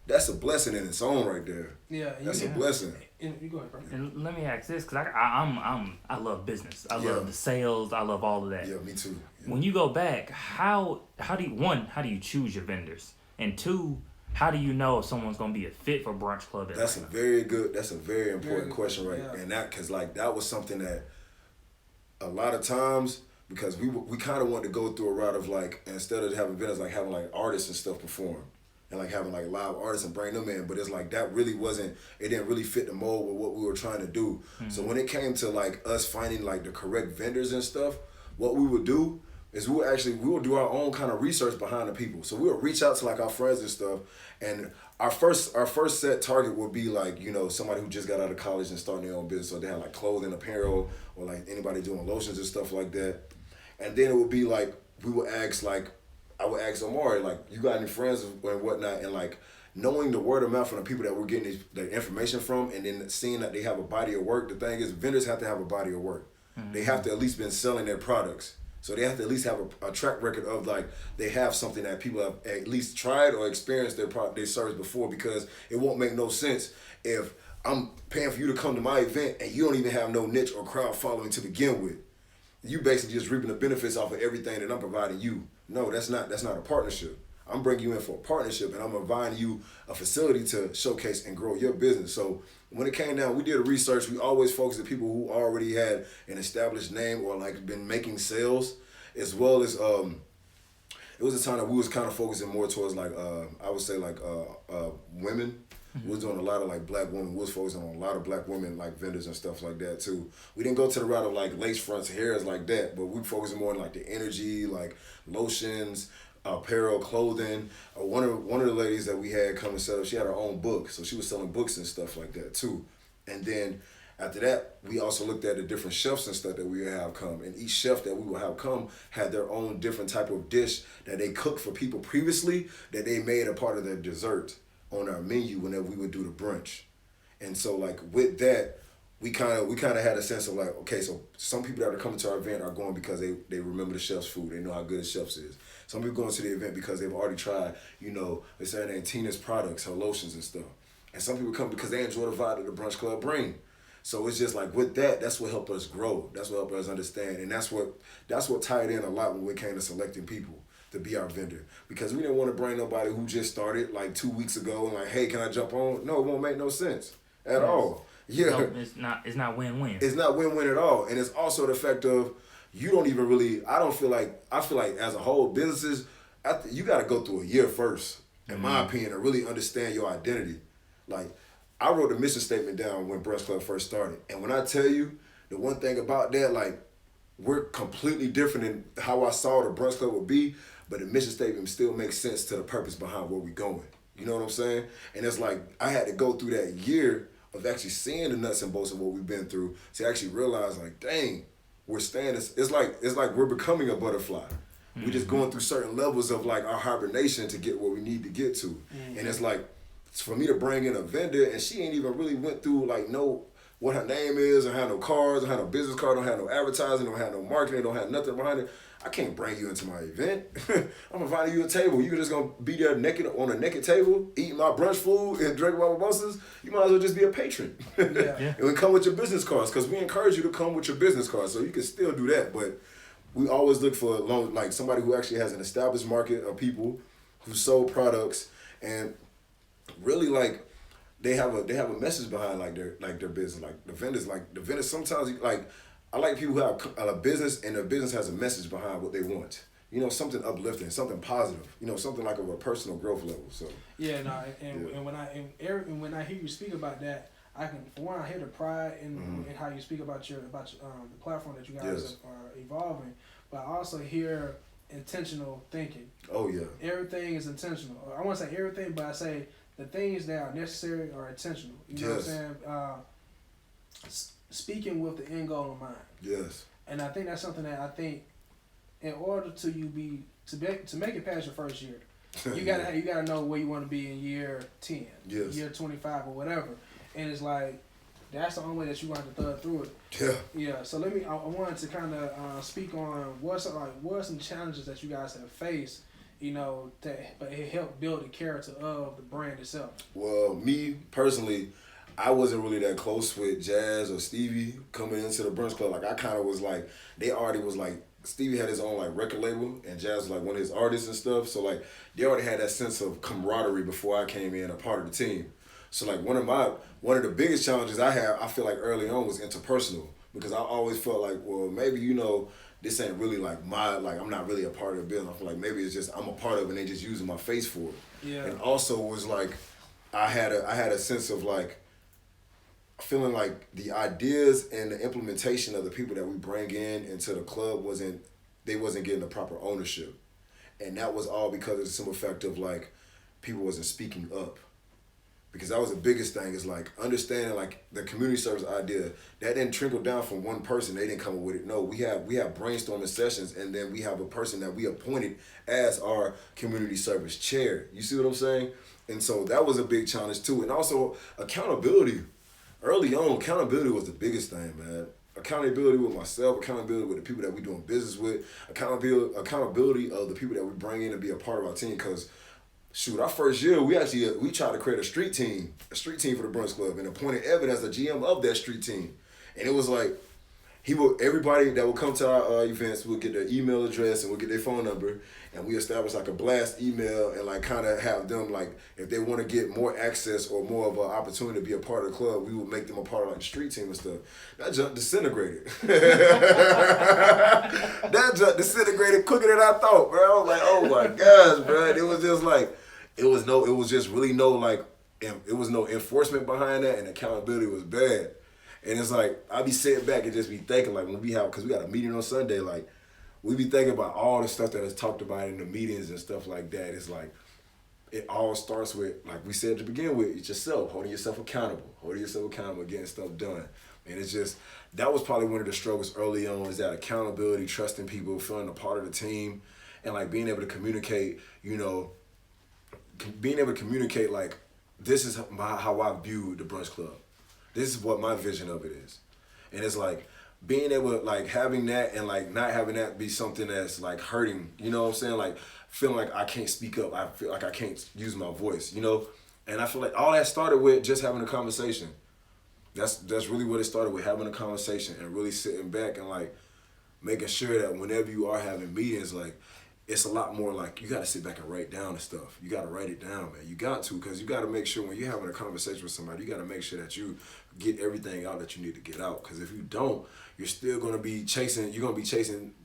that's a blessing in its own right there. Yeah, that's a blessing. And you go ahead, bro. And let me ask this, because I love business. I love the sales. I love all of that. Yeah, me too. Yeah. When you go back, how do you choose your vendors? And two, how do you know if someone's gonna be a fit for Brunch Club? That's a very important question, right? Yeah. And because like that was something that a lot of times, because we kind of wanted to go through a route of like, instead of having vendors, like having like artists and stuff perform and like having like live artists and bring them in, but it's like that really it didn't really fit the mold with what we were trying to do. Mm-hmm. So when it came to like us finding like the correct vendors and stuff, what we would do is we would do our own kind of research behind the people. So we would reach out to like our friends and stuff, and our first set target would be like, somebody who just got out of college and starting their own business. So they had like clothing, apparel, or like anybody doing lotions and stuff like that. And then it would be like, I would ask Omari, like, you got any friends and whatnot, and like knowing the word of mouth from the people that we're getting the information from, and then seeing that they have a body of work. The thing is, vendors have to have a body of work. Mm-hmm. They have to at least been selling their products. So they have to at least have a track record of like they have something that people have at least tried or experienced their service before, because it won't make no sense if I'm paying for you to come to my event and you don't even have no niche or crowd following to begin with. You basically just reaping the benefits off of everything that I'm providing you. No, that's not a partnership. I'm bringing you in for a partnership, and I'm providing you a facility to showcase and grow your business. So when it came down, we did a research. We always focused on people who already had an established name or like been making sales, as well as it was a time that we was kind of focusing more towards like I would say like women. Mm-hmm. We was doing a lot of like black women. We was focusing on a lot of black women like vendors and stuff like that too. We didn't go to the route of like lace fronts, hairs like that, but we focusing more on like the energy, like lotions, apparel, clothing. One of the ladies that we had come and set up, she had her own book, so she was selling books and stuff like that too. And then after that, we also looked at the different chefs and stuff that we would have come, and each chef that we would have come had their own different type of dish that they cooked for people previously that they made a part of their dessert on our menu whenever we would do the brunch. And so like with that, we kind of had a sense of like, okay, so some people that are coming to our event are going because they remember the chef's food, they know how good the chef's is. Some people going to the event because they've already tried, let's say Aunt Tina's products, her lotions and stuff. And some people come because they enjoy the vibe that the Brunch Club bring. So it's just like with that, that's what helped us grow. That's what helped us understand. And that's what tied in a lot when we came to selecting people to be our vendor, because we didn't want to bring nobody who just started like 2 weeks ago and like, hey, can I jump on? No, it won't make no sense at all. Yeah, no, it's not win-win. It's not win-win at all, and it's also the fact of you don't even really. I feel like as a whole, businesses, you got to go through a year first, in my opinion, to really understand your identity. Like, I wrote the mission statement down when Brunch Club first started, and when I tell you the one thing about that, like, we're completely different in how I saw the Brunch Club would be. But the mission statement still makes sense to the purpose behind where we're going. You know what I'm saying? And it's like, I had to go through that year of actually seeing the nuts and bolts of what we've been through to actually realize like, dang, we're staying, it's like we're becoming a butterfly. Mm-hmm. We're just going through certain levels of like our hibernation to get where we need to get to. Mm-hmm. And it's like, for me to bring in a vendor and she ain't even really went through like what her name is, don't have no cards, don't have no business card, don't have no advertising, don't have no marketing, don't have nothing behind it. I can't bring you into my event. I'm inviting you to a table. You're just gonna be there naked on a naked table, eating my brunch food and drinking my mimosas. You might as well just be a patron. Yeah. And come with your business cards, because we encourage you to come with your business cards. So you can still do that, but we always look for like somebody who actually has an established market of people who sold products and really like they have a message behind like their business. Like the vendors sometimes like. I like people who have a business and their business has a message behind what they want. Something uplifting, something positive. Something like a personal growth level. So yeah, no, and when I hear you speak about that, I hear the pride in how you speak about the platform that you guys are evolving, but I also hear intentional thinking. Oh yeah. Everything is intentional. I won't say everything, but I say the things that are necessary are intentional. You know what I'm saying? Speaking with the end goal in mind. Yes. And I think that's something that I think, in order to make it past your first year, you gotta know where you want to be in year 10, year 25 or whatever. And it's like that's the only way that you want to thug through it. Yeah. Yeah. So I wanted to kind of speak on what are some challenges that you guys have faced, but it helped build the character of the brand itself. Well, me personally, I wasn't really that close with Jazz or Stevie coming into the Brunch Club. Like I kind of was like, they already was like, Stevie had his own like record label and Jazz was like one of his artists and stuff. So like they already had that sense of camaraderie before I came in, a part of the team. So like one of the biggest challenges I feel like early on was interpersonal, because I always felt like, well, maybe this ain't really like I'm not really a part of the business. I feel like maybe it's just I'm a part of it and they just using my face for it. Yeah. And also was like I had a sense of like feeling like the ideas and the implementation of the people that we bring into the club wasn't getting the proper ownership. And that was all because of the simple fact of like people wasn't speaking up. Because that was the biggest thing, is like understanding like the community service idea that didn't trickle down from one person. They didn't come up with it. No, we have brainstorming sessions, and then we have a person that we appointed as our community service chair. You see what I'm saying? And so that was a big challenge too. And also accountability. Early on, accountability was the biggest thing, man. Accountability with myself, accountability with the people that we doing business with, accountability of the people that we bring in to be a part of our team. Because shoot, our first year, we tried to create a street team for the Brunch Club, and appointed Evan as the GM of that street team. And it was like, everybody that would come to our events would get their email address and would get their phone number, and we established like a blast email and like kind of have them like, if they want to get more access or more of an opportunity to be a part of the club, we would make them a part of like the street team and stuff. That junk disintegrated. That junk disintegrated quicker than I thought, bro. I was like, oh my gosh, bro. It was just like, it was no enforcement behind that, and accountability was bad. And it's like, I be sitting back and just be thinking, like, because we got a meeting on Sunday, like, we be thinking about all the stuff that is talked about in the meetings and stuff like that. It's like, it all starts with, like we said to begin with, it's yourself, holding yourself accountable, getting stuff done. And it's just, that was probably one of the struggles early on, is that accountability, trusting people, feeling a part of the team, and like being able to communicate, like, this is how I view the Brunch Club. This is what my vision of it is. And it's like being able to like having that and like not having that be something that's like hurting, you know what I'm saying? Like feeling like I can't speak up. I feel like I can't use my voice, And I feel like all that started with just having a conversation. That's really what it started with, having a conversation and really sitting back and like making sure that whenever you are having meetings, like it's a lot more like you got to sit back and write down the stuff. You got to write it down, man. You got to, because you got to make sure when you're having a conversation with somebody, you got to make sure that you get everything out that you need to get out. Because if you don't, you're still going to be chasing,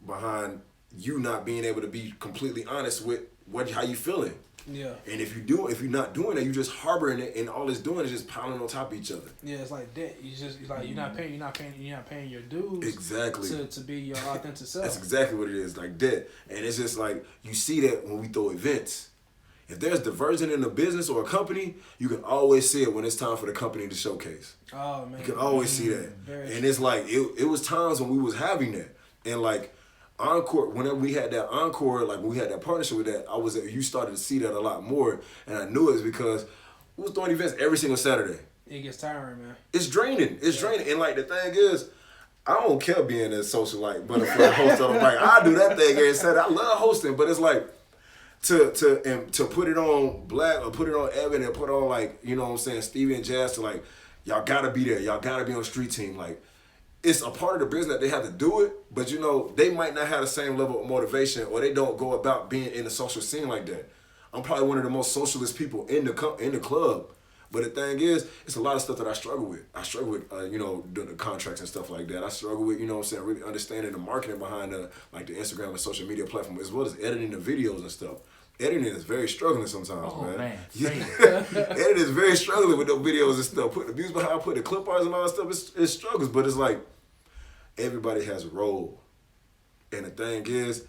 behind you not being able to be completely honest with how you feeling. Yeah. And if you're not doing that, you're just harboring it, and all it's doing is just piling on top of each other. Yeah, it's like debt. It's like you're not paying your dues. Exactly. To be your authentic self. That's exactly what it is, like debt. And it's just like, you see that when we throw events. If there's diversion in a business or a company, you can always see it when it's time for the company to showcase. Oh man. You can always see that. And it's like, it was times when we was having that. And like, Encore, whenever we had that Encore, like when we had that partnership with that, you started to see that a lot more, and I knew it was because we was doing events every single Saturday. It gets tiring, man. It's draining. Draining. And like the thing is, I don't care being a social like butterfly host on the mic. I do that thing every Saturday. I love hosting, but it's like to put it on Black or put it on Evan and put on like, you know what I'm saying, Stevie and Jazz, to like, y'all gotta be there. Y'all gotta be on the street team. Like, it's a part of the business that they have to do it, but they might not have the same level of motivation, or they don't go about being in the social scene like that. I'm probably one of the most socialist people in the club, but the thing is, it's a lot of stuff that I struggle with. I struggle with, doing the contracts and stuff like that. I struggle with, really understanding the marketing behind the Instagram and social media platform, as well as editing the videos and stuff. Editing is very struggling sometimes, man. Editing is very struggling with those videos and stuff. Putting the views behind, putting the clip arts and all that stuff, it struggles, but it's like, everybody has a role. And the thing is,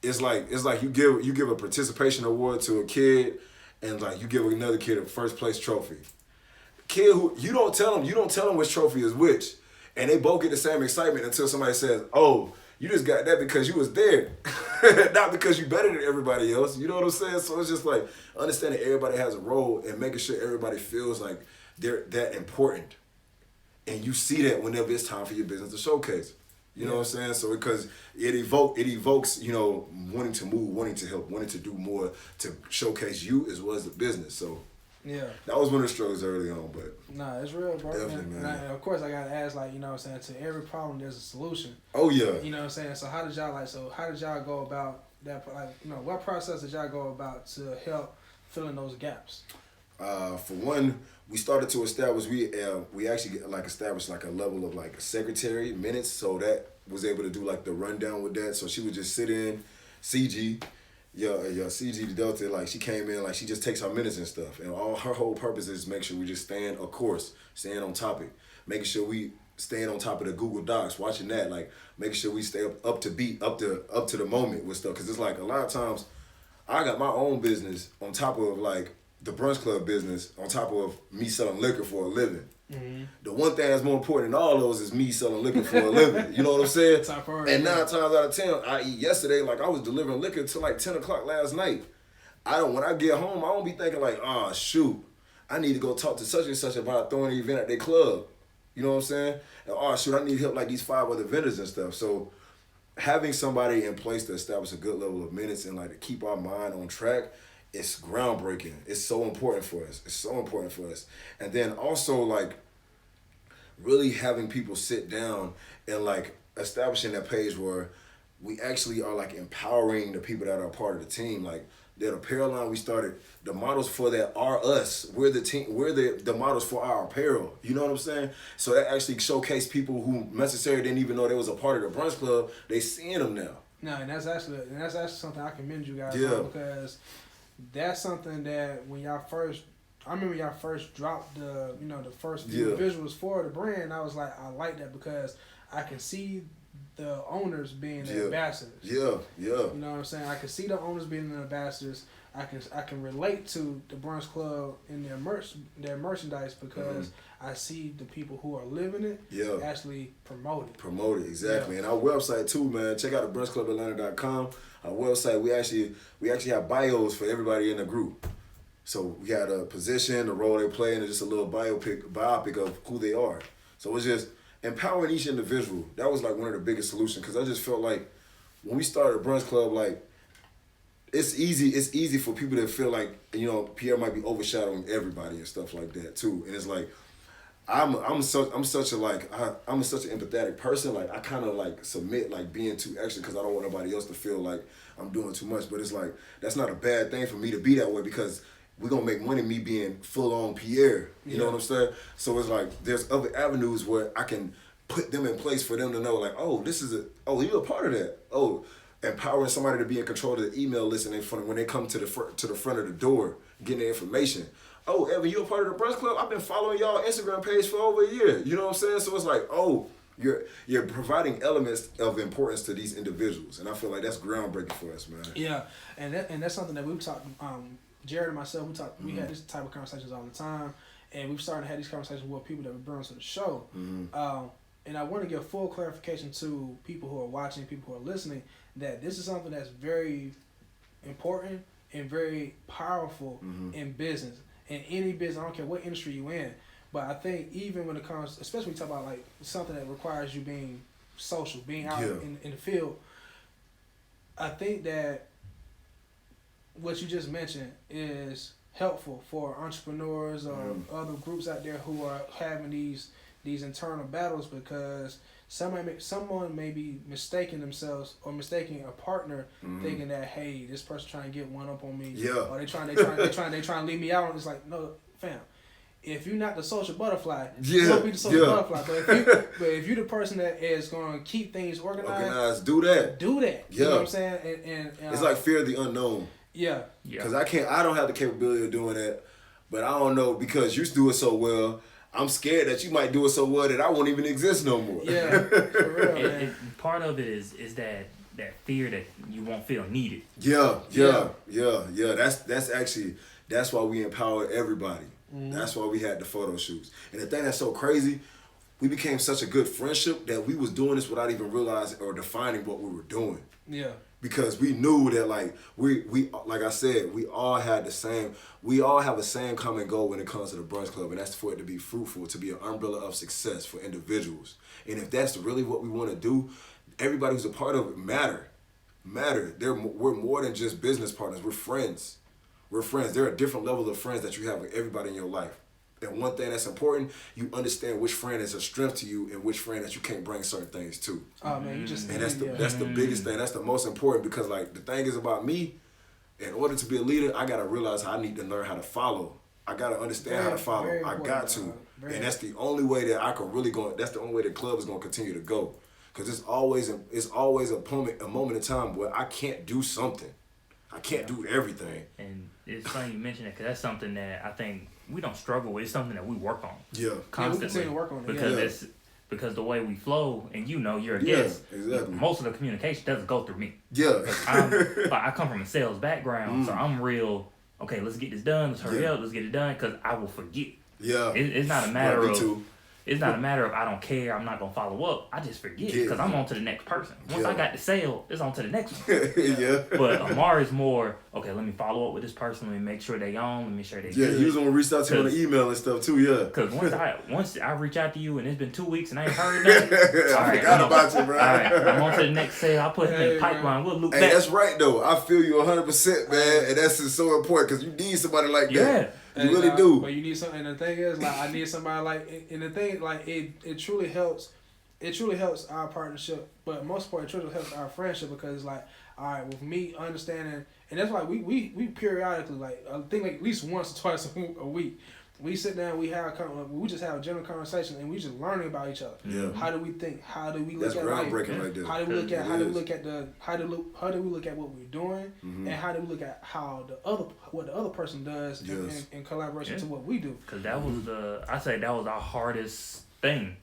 it's like you give a participation award to a kid, and like you give another kid a first place trophy. Kid who you don't tell them which trophy is which, and they both get the same excitement until somebody says, "Oh, you just got that because you was there, not because you better than everybody else." You know what I'm saying? So it's just like understanding everybody has a role and making sure everybody feels like they're that important, and you see that whenever it's time for your business to showcase. You know what I'm saying? So because it evokes, you know, wanting to move, wanting to help, wanting to do more to showcase you as well as the business. So yeah, that was one of the struggles early on, but nah, it's real, bro. definitely, man. And of course, I gotta ask, like, you know what I'm saying, to every problem there's a solution. Oh yeah. You know what I'm saying? So how did y'all go about that? Like, you know, what process did y'all go about to help fill in those gaps? For one, we started to establish we actually like established like a level of like secretary minutes, so that was able to do like the rundown with that. So she would just sit in, CG, CG the Delta, like she came in, like she just takes our minutes and stuff, and all her whole purpose is make sure we just staying on topic, making sure we staying on top of the Google Docs, watching that, like making sure we stay up to the moment with stuff, because it's like a lot of times I got my own business on top of like the Brunch Club business, on top of me selling liquor for a living. Mm-hmm. The one thing that's more important than all those is me selling liquor for a living. You know what I'm saying? And 9 times out of 10, i.e. yesterday, like I was delivering liquor till like 10 o'clock last night. When I get home, I don't be thinking like, oh shoot, I need to go talk to such and such about throwing an event at their club. You know what I'm saying? And, oh shoot, I need help like these 5 other vendors and stuff. So having somebody in place to establish a good level of minutes and like to keep our mind on track, it's groundbreaking. It's so important for us. And then also like really having people sit down and like establishing that page where we actually are like empowering the people that are part of the team. Like that apparel line we started, the models for that are us. We're the team. We're the models for our apparel. You know what I'm saying? So that actually showcased people who necessarily didn't even know they was a part of the Brunch Club. They seeing them now. No, and that's actually something I commend you guys on, because that's something that I remember y'all first dropped the first few visuals for the brand. I was like, I like that because I can see the owners being the ambassadors. Yeah. You know what I'm saying? I can see the owners being the ambassadors. I can relate to the Brunch Club and their merchandise because I see the people who are living it actually promote it. Exactly. And our website too, man. Check out the brunchclubatlanta.com. Our website, we actually have bios for everybody in the group. So we got a position, the role they play, and just a little biopic of who they are. So it's just empowering each individual. That was like one of the biggest solutions, because I just felt like when we started Brunch Club, like it's easy for people to feel like, you know, Pierre might be overshadowing everybody and stuff like that too. And it's like I'm such an empathetic person. Like I kind of like submit like being too extra because I don't want nobody else to feel like I'm doing too much. But it's like that's not a bad thing for me to be that way, because we're gonna make money me being full on Pierre. You know what I'm saying? So it's like there's other avenues where I can put them in place for them to know like, oh, you're a part of that. Oh, empowering somebody to be in control of the email list and when they come to the front of the door, getting the information. Oh, Evan, you a part of the Brunch Club? I've been following y'all Instagram page for over a year. You know what I'm saying? So it's like, oh, you're providing elements of importance to these individuals, and I feel like that's groundbreaking for us, man. Yeah, and that's something that we've talked. Jared and myself, we had this type of conversations all the time, and we've started to have these conversations with people that we bring to the show. And I want to give full clarification to people who are watching, people who are listening, that this is something that's very important and very powerful in business. In any business, I don't care what industry you're in, but I think even when it comes, especially when you talk about like something that requires you being social, being out in the field, I think that what you just mentioned is helpful for entrepreneurs or other groups out there who are having these internal battles, because someone may be mistaking themselves or mistaking a partner, thinking that, hey, this person trying to get one up on me, or they trying to leave me out. It's like, no, fam. If you're not the social butterfly, you don't be the social butterfly. But if you're the person that is going to keep things organized, do that. You know what I'm saying? And it's like fear of the unknown. Yeah. Because I don't have the capability of doing that, but I don't know, because you do it so well. I'm scared that you might do it so well that I won't even exist no more. Yeah, for real, man. Part of it is that fear that you won't feel needed. Yeah. That's why we empowered everybody. Mm-hmm. That's why we had the photo shoots. And the thing that's so crazy, we became such a good friendship that we was doing this without even realizing or defining what we were doing. Yeah. Because we knew that like we like I said, we all have the same common goal when it comes to the Brunch Club, and that's for it to be fruitful, to be an umbrella of success for individuals. And if that's really what we want to do, everybody who's a part of it matter. We're more than just business partners. We're friends. There are different levels of friends that you have with everybody in your life. And one thing that's important, you understand which friend is a strength to you and which friend that you can't bring certain things to. Oh man, that's the biggest thing. That's the most important, because like the thing is about me, in order to be a leader, I gotta realize I need to learn how to follow. I gotta understand how to follow. I got to. And that's the only way that I can really go. That's the only way the club is gonna continue to go. Cause it's always a moment in time where I can't do something. I can't do everything. And it's funny you mention it, because that's something that I think we don't struggle with. It's something that we work on. Yeah. Constantly. We continue to work on it. Because the way we flow, and you're a guest. Exactly. Most of the communication doesn't go through me. Yeah. I come from a sales background, so I'm real. Okay, let's get this done. Let's hurry up. Let's get it done, because I will forget. Yeah. It's not a matter of. It's not a matter of I don't care, I'm not going to follow up. I just forget, because I'm on to the next person. Once I got the sale, it's on to the next one. Yeah. But Omari's more, okay, let me follow up with this person. Let me make sure they on. Let me make sure they good. Yeah, he was going to reach out to you on the email and stuff too, yeah. Because once I reach out to you and it's been 2 weeks and I ain't heard nothing. I forgot about you, bro. All right, I'm on to the next sale. I'll put him in the pipeline. We'll loop back. Hey, that's right, though. I feel you 100%, man. And that's just so important, because you need somebody like that. Yeah. You really do. But you need something. And the thing is, like, I need somebody like, and the thing, like, it truly helps. It truly helps our partnership, but most important, it truly helps our friendship, because it's like, all right, with me understanding, and that's why we periodically, like, I think like at least once or twice a week, we sit down, we just have a general conversation, and we just learning about each other. Yeah. How do we think? How do we look at life? Right there. How do we look at what we're doing, and how do we look at what the other person does in collaboration to what we do? Because that was I say that was our hardest thing.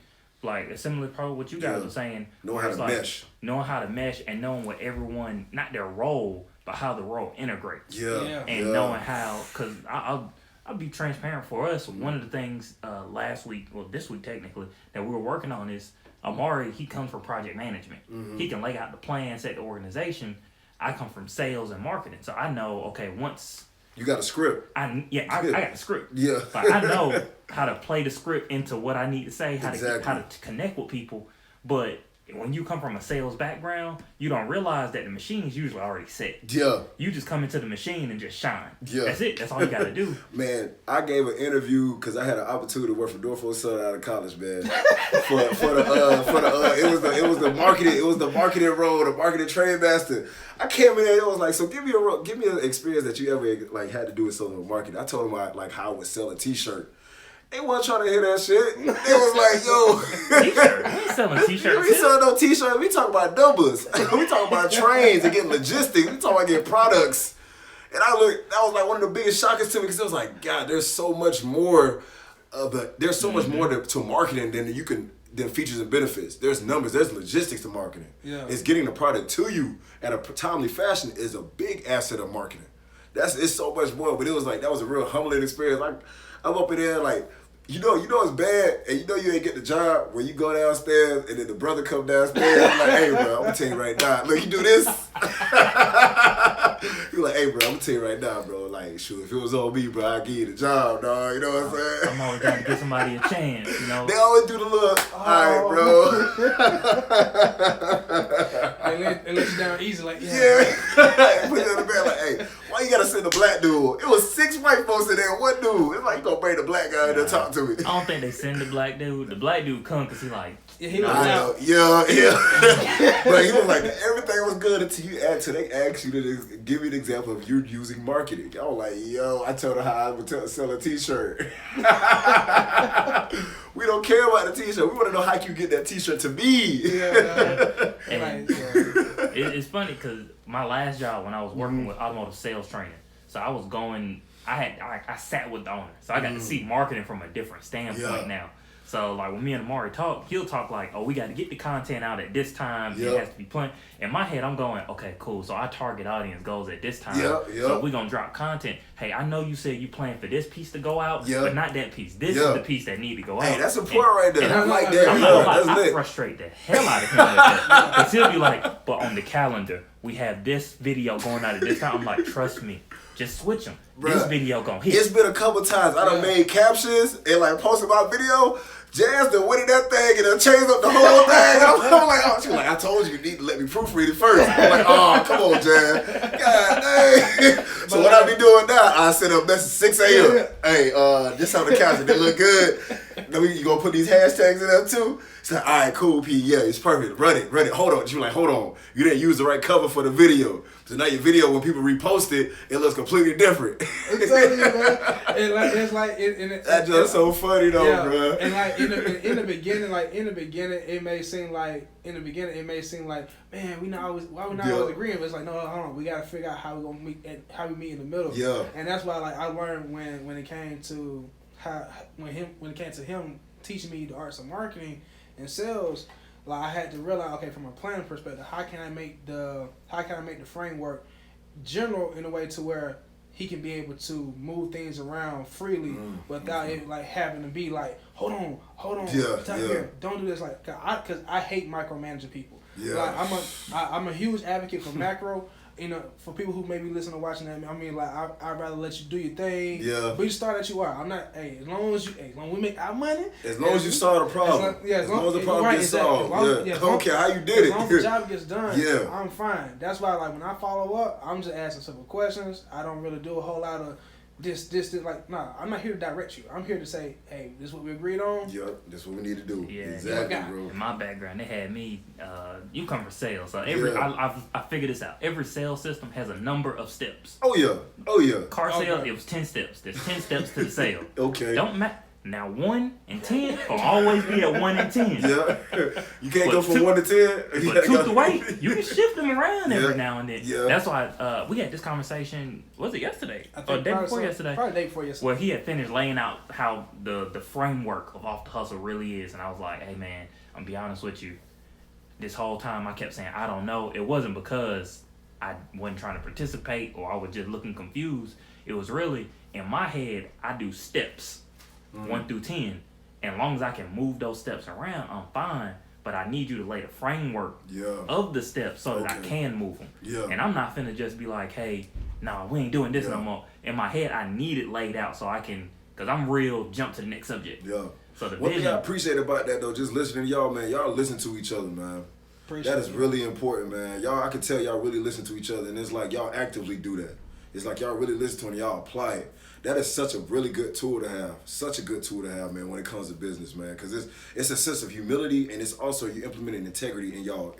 Like, it's similar to what you guys were saying. Knowing how to mesh. Knowing how to mesh, and knowing what everyone, not their role, but how the role integrates. Yeah. And knowing how, because I'll be transparent for us. One of the things this week technically, that we were working on is Omari, he comes from project management. Mm-hmm. He can lay out the plan, set the organization. I come from sales and marketing. So I know, okay, once... You got a script. I got the script. Yeah. Like, I know how to play the script into what I need to say, how to connect with people. But when you come from a sales background, you don't realize that the machine's usually already set. Yeah. You just come into the machine and just shine. Yeah. That's it. That's all you got to do. Man, I gave an interview because I had an opportunity to work for Dorfo Southern out of college, man. It was the marketing role, the marketing trade master. I came in there, it was like, so give me an experience that you ever like had to do with selling marketing. I told them how I would sell a t-shirt. They wasn't trying to hear that shit. They was like, yo. T-shirt. We ain't selling t-shirts. We ain't selling no t-shirts. We talking about numbers. We talking about trains and getting logistics. We talking about getting products. And that was like one of the biggest shockers to me, because it was like, God, there's so much more more to marketing than features and benefits. There's numbers, there's logistics to marketing. Yeah. It's getting the product to you at a timely fashion is a big asset of marketing. It's so much more, but it was like, that was a real humbling experience. Like, I'm up in there like, you know it's bad, and you know you ain't get the job when you go downstairs and then the brother come downstairs. I'm like, hey, bro, I'm gonna tell you right now. Look, you do this. You're like, hey, bro, I'm gonna tell you right now, bro. Like, shoot, if it was on me, bro, I'd give you the job, dog. You know what I'm saying? I'm always trying to give somebody a chance, you know? They always do the little, all right, bro. They let you down easy, like, yeah. Put it in the bed, like, hey, why you gotta send the black dude? It was 6 white folks in there, one dude. It's like, you gonna bring the black guy in there to talk to me. I don't think they send the black dude. The black dude come because he like, he was out. Yeah. But he was like, everything was good until they asked you to give me an example of you using marketing. I was like, yo, I told her how I would sell a t-shirt. We don't care about the t-shirt. We want to know how you get that t-shirt to me. Yeah. It's funny because my last job when I was working with automotive sales training, so I was going, I sat with the owner, so I got to see marketing from a different standpoint now. So like when me and Omari talk, he'll talk like, oh, we got to get the content out at this time. Yep. It has to be playing. In my head, I'm going, okay, cool. So our target audience goes at this time. Yep. So we're going to drop content. Hey, I know you said you plan for this piece to go out, Yep. but not that piece. This is the piece that need to go out. Hey, that's important right there. And I like that. I'm not gonna lie, That's I lit. frustrate the hell out of him with that. Because he'll be like, but on the calendar, we have this video going out at this time. I'm like, trust me. Just switch them. This Bruh, video gonna hit. It's been a couple times I done made captions and like posted my video. Jazz done went in that thing and done changed up the whole thing. I'm like, oh, she was like, I told you need to let me proofread it first. I'm like, oh, come on, Jazz. God dang. So what I be doing now, I send a message 6 a.m. Hey, this on the caption, they look good. Then you gonna put these hashtags in there too? It's like, all right, cool, P, yeah, it's perfect. Run it. Hold on. She was like, hold on. You didn't use the right cover for the video. So now your video, when people repost it, it looks completely different. I'm telling you, man. And like it's like That's just so funny though, yeah. bro. And like in the beginning, it may seem like man, we not always agreeing. But it's like no, hold on, we gotta figure out how we gonna meet in the middle. Yeah. And that's why like I learned when it came to him teaching me the arts of marketing and sales. Like I had to realize, okay, from a planning perspective, how can I make the framework general in a way to where he can be able to move things around freely without it like having to be like, hold on, here, don't do this, like, cause I hate micromanaging people. Yeah. Like I'm a huge advocate for macro. You know, for people who may be listening or watching that, I mean, like, I'd rather let you do your thing. Yeah. But you start as you are. I'm not, as long as we make our money. As long as you solve the problem. As long as the problem gets solved. I don't care how you did it. As long as the job gets done, Yeah. I'm fine. That's why, like, when I follow up, I'm just asking simple questions. I don't really do a whole lot of this, like, nah, I'm not here to direct you. I'm here to say, hey, this is what we agreed on. Yep, that's what we need to do. Yeah, exactly, bro. In my background, they had me. You come from sales, so I figured this out. Every sales system has a number of steps. Oh yeah. Car sales, it was 10 steps. There's 10 steps to the sale. Okay. Don't matter. Now 1 and 10 will always be at 1 and 10. Yeah. You can't go from 1 to 10. But truth to weight, you can shift them around every now and then. Yeah. That's why we had this conversation. Was it yesterday? Or day before yesterday? Probably day before yesterday. Where he had finished laying out how the framework of Off the Hustle really is, and I was like, hey man, I'm gonna be honest with you. This whole time I kept saying I don't know. It wasn't because I wasn't trying to participate or I was just looking confused. It was really in my head. I do steps. 1 through 10, and as long as I can move those steps around, I'm fine. But I need you to lay the framework of the steps so that I can move them. Yeah. And I'm not finna just be like, hey, nah, we ain't doing this no more. In my head, I need it laid out so I can, cause I'm real jump to the next subject. Yeah. So the One vision. thing I appreciate about that though, just listening to y'all, man, y'all listen to each other, man. That is really important, man. Y'all, I can tell y'all really listen to each other, and it's like y'all actively do that. It's like y'all really listen to it and y'all apply it. That is such a really good tool to have. Such a good tool to have, man, when it comes to business, man. Because it's a sense of humility, and it's also you implementing integrity in y'all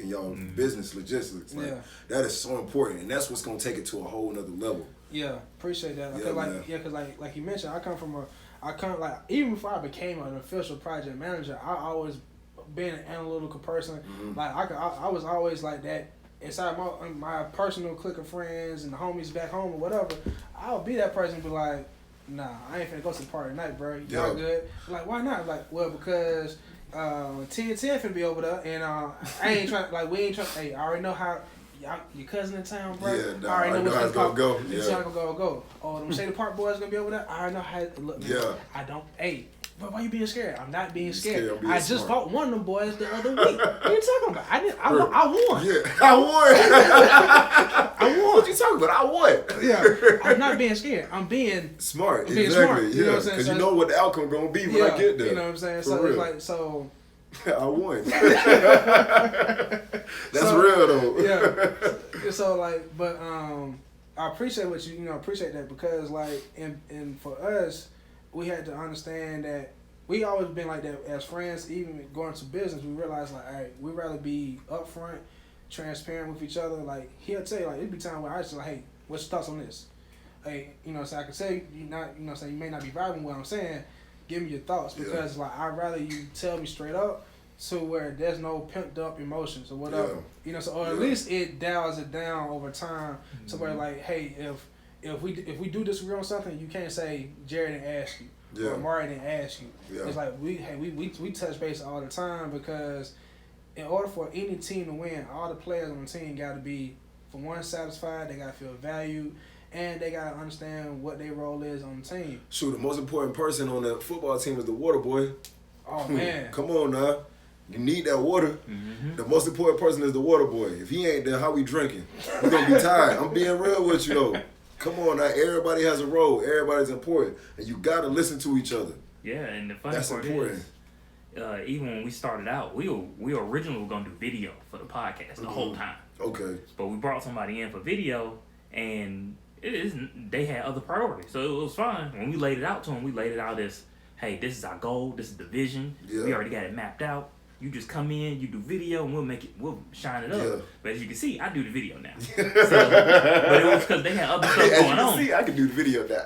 business logistics. Like, that is so important, and that's what's gonna take it to a whole nother level. Yeah, appreciate that. Yeah, Because like you mentioned, like even before I became an official project manager, I always been an analytical person. Like I was always like that. Inside my personal clique of friends and the homies back home or whatever, I'll be that person, be like, nah, I ain't finna go to the party tonight, bro. Y'all good? Like, why not? Like, well, because 10 finna be over there, and I ain't trying. Like, we ain't trying. Hey, I already know how. Your cousin in town, bro. Yeah, I already know how it's gonna go. It's gonna go. Oh, them Shady Park boys gonna be over there. I already know how it look. Yeah. I don't. Hey. But why you being scared? I'm not being scared. I'm being I just smart. fought one of them boys the other week. What are you talking about? I won. Yeah, I won. I won. What you talking about? I won. Yeah, I'm not being scared. I'm being smart. Being Exactly. smart. You know what I'm saying? Because you know what the outcome gonna be when I get there. You know what I'm saying? For So real. it's like so. I won. That's real though. Yeah. So like, but I appreciate what you appreciate that because like, and for us, we had to understand that we always been like that as friends. Even going to business, we realized like, all right, we'd rather be upfront, transparent with each other. Like he'll tell you like it'd be time where I just like, hey, what's your thoughts on this? Hey, so I can say you may not be vibing with what I'm saying. Give me your thoughts because like I'd rather you tell me straight up to where there's no pimped up emotions or whatever. Or at least it dials it down over time to where like, hey, if we do disagree on something, you can't say Jared didn't ask you Yeah. or Omari didn't ask you. Yeah. It's like we touch base all the time because in order for any team to win, all the players on the team got to be, for one, satisfied. They got to feel valued, and they got to understand what their role is on the team. Shoot, the most important person on the football team is the water boy. Oh man, Come on now. You need that water. Mm-hmm. The most important person is the water boy. If he ain't there, how we drinking? We're going to be tired. I'm being real with you, though. Come on now. Everybody has a role. Everybody's important. And you got to listen to each other. Yeah, and the funny That's part important. is, even when we started out, we originally were going to do video for the podcast the whole time. Okay. But we brought somebody in for video, and they had other priorities. So it was fine. When we laid it out to them, we laid it out as, hey, this is our goal. This is the vision. Yeah. We already got it mapped out. You just come in, you do video, and we'll shine it up. Yeah. But as you can see, I do the video now. So, but it was because they had other stuff As going you can on. see, I can do the video now.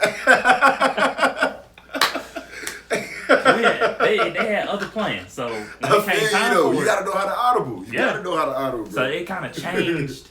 They had other plans. So when it came time for you it, got to know how to audible. You Yeah. got to know how to audible, bro. so it kind of changed.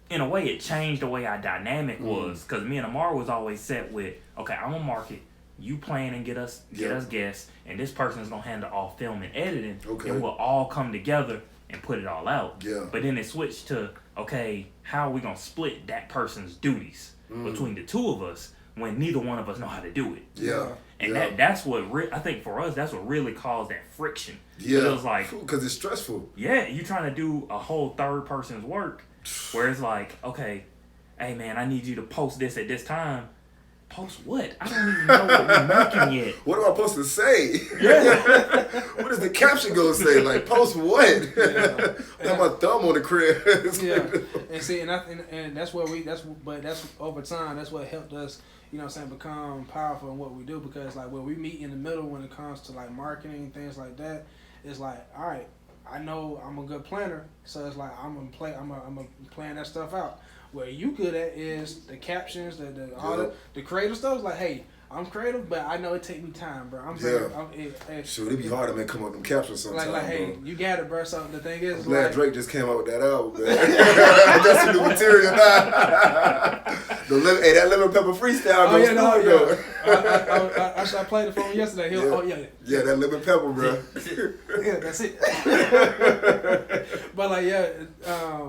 In a way, it changed the way our dynamic was. Because me and Amar was always set with, okay, I'm gonna market. You plan and get us guests, and this person's gonna handle all film and editing, Okay. and we'll all come together and put it all out. Yeah. But then it switched to, okay, how are we gonna split that person's duties between the two of us when neither one of us know how to do it? Yeah. And yeah. that's what I think for us, that's what really caused that friction. Yeah. It was like, because it's stressful. yeah, you trying to do a whole third person's work, where it's like, okay, hey man, I need you to post this at this time. Post what? I don't even know what we're making yet. What am I supposed to say? Yeah. What is the caption gonna say? Like, post what? Yeah. I got my thumb on the crib. Yeah, and see, and that's where that's over time. That's what helped us, you know what I'm saying, become powerful in what we do. Because like when we meet in the middle when it comes to like marketing and things like that, it's like, all right, I know I'm a good planner, so it's like I'm gonna plan that stuff out. Where you good at is the captions, the creative stuff. It's like, hey, I'm creative, but I know it take me time, bro. Sure, it be hard to come up with them captions sometimes. Like, hey, bro. you got it, bro. So the thing is, I'm glad like, Drake just came out with that album, man. That's some new material now. Hey, that lemon pepper freestyle goes I should have played it for him yesterday. Yeah, that lemon pepper, bro. Yeah, that's it. But like,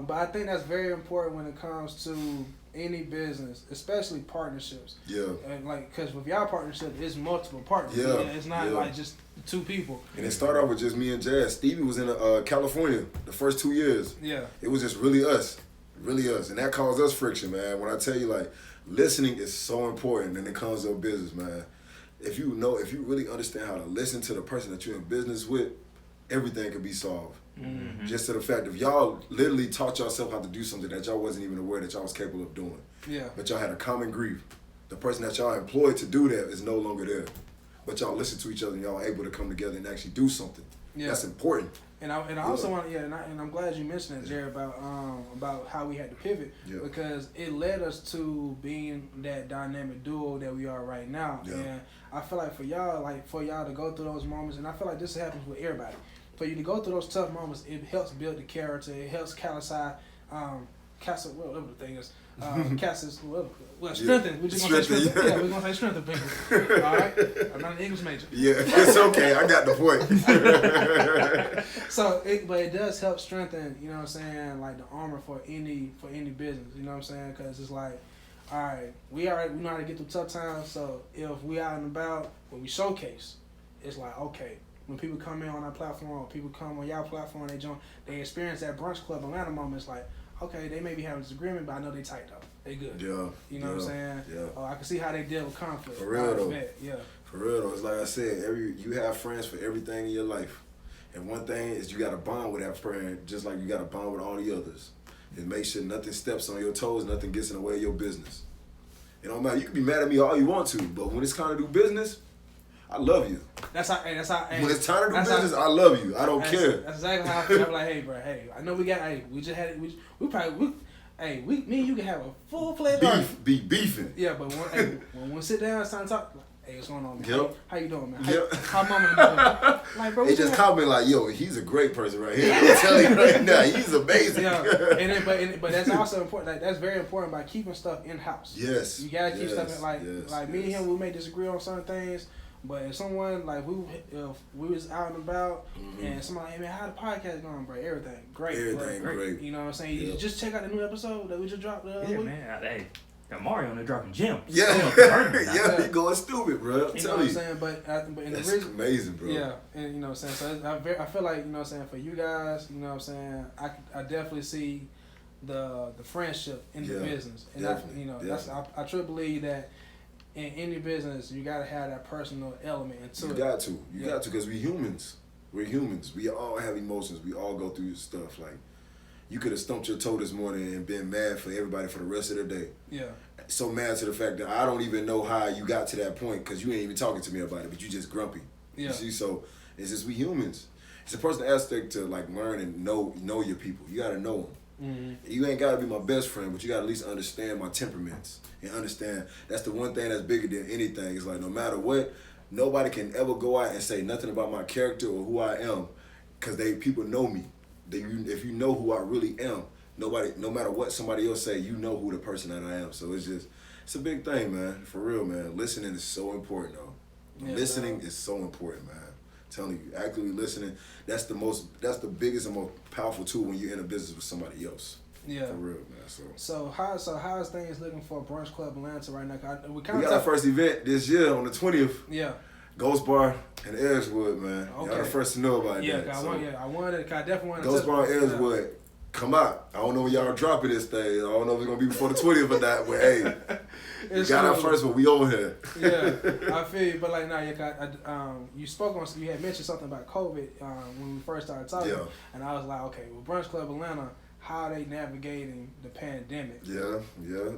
but I think that's very important when it comes to any business, especially partnerships. Yeah. And like, because with y'all partnership, it's multiple partners. Yeah. It's not like just two people. And it started off with just me and Jazz. Stevie was in California the first 2 years. Yeah. It was just really us. And that caused us friction, man. When I tell you, like, listening is so important when it comes to business, man. If you really understand how to listen to the person that you're in business with, everything can be solved. Mm-hmm. Just to the fact, if y'all literally taught yourself how to do something that y'all wasn't even aware that y'all was capable of doing. Yeah. But y'all had a common grief. The person that y'all employed to do that is no longer there. But y'all listen to each other and y'all are able to come together and actually do something. Yeah. That's important. And I also want and I'm glad you mentioned that, Jared, about how we had to pivot, because it led us to being that dynamic duo that we are right now. Yeah. And I feel like for y'all to go through those moments, and I feel like this happens with everybody. For you to go through those tough moments, it helps build the character. It helps whatever the thing is. Strengthen. We're just gonna say strengthen. Yeah, we're gonna say strengthen people. All right. I'm not an English major. Yeah, it's okay. I got the point. But it does help strengthen. You know what I'm saying? Like the armor for any business. You know what I'm saying? Because it's like, all right, we know how to get through tough times. So if we out and about, when we showcase, it's like, okay. When people come in on our platform, or people come on y'all platform, they experience that Brunch Club Atlanta moment. It's like, okay, they may be having a disagreement, but I know they tight though. They good. Yeah. You know what I'm saying? Yeah. Oh, I can see how they deal with conflict. For real though. Yeah. For real though. It's like I said, you have friends for everything in your life. And one thing is you got to bond with that friend just like you got to bond with all the others. And make sure nothing steps on your toes, nothing gets in the way of your business. It don't matter. You can be mad at me all you want to, but when it's time to do business, I love you. That's how. When it's time to do business, I love you. I don't care. That's exactly how I feel. I'm like, hey, bro, I know we got. Hey, we just had it. Me and you can have a full-fledged be beefing. Yeah, but when we sit down, it's time to talk. Like, hey, what's going on, man? Yep. How you doing, man? Yep. How mama doing? Like, bro, they just comment like, yo, he's a great person right here. I'm telling you right now, he's amazing. Yeah, but that's also important. Like, that's very important by keeping stuff in house. Yes. You gotta keep stuff in, like me and him. We may disagree on certain things, But if someone like if we was out and about and somebody, hey man, how the podcast going, bro? Everything great. You know what I'm saying? You just check out the new episode that we just dropped the other week. Man. Hey, Omari on there dropping gems. He going stupid, bro. I'm you know what I'm saying? But in that's the reason, amazing, bro. Yeah, and you know what I'm saying. So I feel like, you know what I'm saying, for you guys, you know what I'm saying, I definitely see the friendship in the business, and I truly believe that in any business you gotta have that personal element into it. You got to, because we humans. We're humans. We all have emotions. We all go through stuff. Like, you could have stumped your toe this morning and been mad for everybody for the rest of the day. Yeah. So mad to the fact that I don't even know how you got to that point, because you ain't even talking to me about it, but you just grumpy. Yeah. You see, so it's just we humans. It's a personal aspect to like learn and know your people. You gotta know them. You ain't gotta be my best friend, but you gotta at least understand my temperaments and understand that's the one thing that's bigger than anything. It's like, no matter what, nobody can ever go out and say nothing about my character or who I am, because people know me. If you know who I really am, no matter what somebody else say, you know who the person that I am. So it's a big thing, man. For real, man. Listening is so important, though. Yeah, listening is so important, man. I'm telling you, actively listening, that's the biggest and most powerful tool when you're in a business with somebody else. Yeah. For real, man. So how is things looking for Brunch Club Atlanta right now? We got our first event this year on the 20th. Yeah. Ghost Bar in Edgewood, man. Okay. Y'all the first to know about that. I definitely want to. Ghost Bar in Edgewood. Come out. I don't know when y'all dropping this thing. I don't know if it's going to be before the 20th or not, but hey, we got our first one. We over here. Yeah, I feel you. But like, you spoke on, you had mentioned something about COVID when we first started talking. Yeah. And I was like, okay, well, Brunch Club Atlanta, how are they navigating the pandemic? Yeah.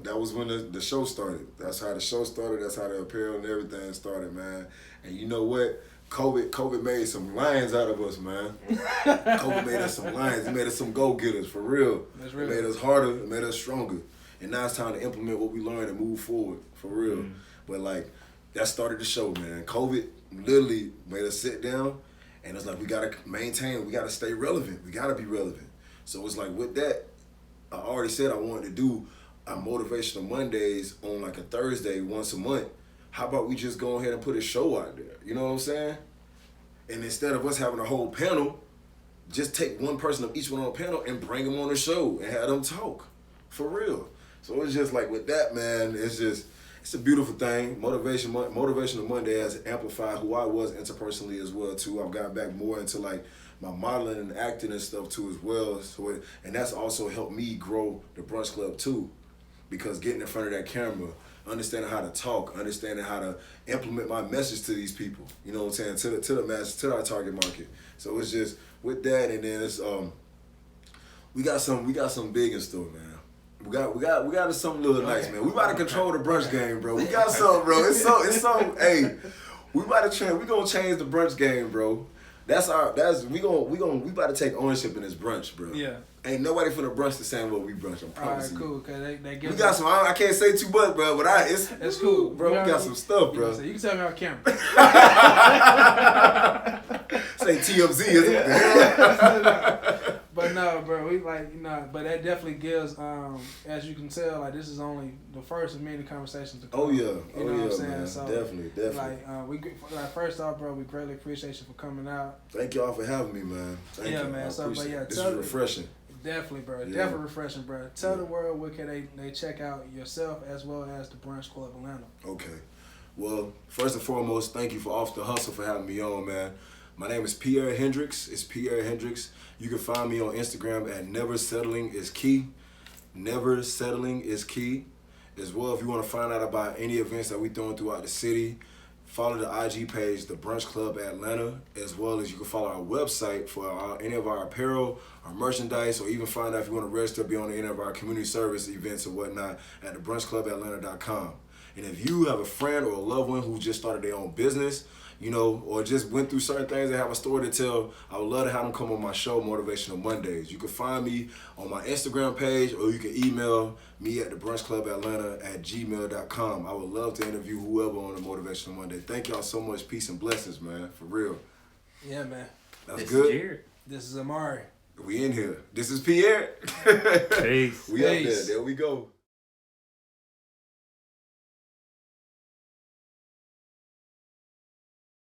That was when the show started. That's how the show started. That's how the apparel and everything started, man. And you know what? COVID made some lions out of us, man. COVID made us some lions. It made us some go-getters, for real. It made us harder. It made us stronger. And now it's time to implement what we learned and move forward, for real. But, like, that started the show, man. COVID literally made us sit down, and it's like, we got to maintain, we got to stay relevant. We got to be relevant. So it's like, with that, I already said I wanted to do our Motivational Mondays on, like, a Thursday once a month. How about we just go ahead and put a show out there? You know what I'm saying? And instead of us having a whole panel, just take one person of each one on the panel and bring them on the show and have them talk. For real. So it's just like, with that, man, it's a beautiful thing. Motivational Monday has amplified who I was interpersonally as well, too. I've got back more into, like, my modeling and acting and stuff, too, as well. And that's also helped me grow the Brunch Club, too. Because getting in front of that camera, understanding how to talk, understanding how to implement my message to these people, you know what I'm saying, to the masses, to our target market. So it's just with that, and then it's we got some big in store, man. We got something little nice, man. We about to control the brunch game, bro. We got something, bro. It's so. Hey, we about to change the brunch game, bro. We about to take ownership in this brunch, bro. Yeah. Ain't nobody finna brunch the same way we brunch. I promise you. All right, cool. Cause they give we got some. I can't say too much, bro. But it's cool, bro. We got some stuff, bro. You can tell me on camera. Say TMZ, isn't it? But no, bro. We but that definitely gives. As you can tell, like, this is only the first of many conversations to come. Oh yeah. You know what I'm saying? Man. So, definitely. First off, bro, we greatly appreciate you for coming out. Thank y'all for having me, man. Thank you. Man. This is refreshing. Definitely, bro. Yeah. Definitely refreshing, bro. Tell the world where can they check out yourself as well as the Brunch Club Atlanta. Okay. Well, first and foremost, thank you for Off the Hustle for having me on, man. My name is Pierre Hendrix. It's Pierre Hendrix. You can find me on Instagram at Never Settling Is Key. Never Settling Is Key. As well, if you want to find out about any events that we're throwing throughout the city, follow the IG page, the Brunch Club Atlanta, as well as you can follow our website for any of our apparel, our merchandise, or even find out if you want to register to be on any of our community service events or whatnot at thebrunchclubatlanta.com. And if you have a friend or a loved one who just started their own business, you know, or just went through certain things and have a story to tell, I would love to have them come on my show, Motivational Mondays. You can find me on my Instagram page, or you can email me at thebrunchclubatlanta@gmail.com. I would love to interview whoever on the Motivational Monday. Thank y'all so much. Peace and blessings, man. For real. Yeah, man. That's good. Jared. This is Omari. We in here. This is Pierre. Peace. We up there. There we go.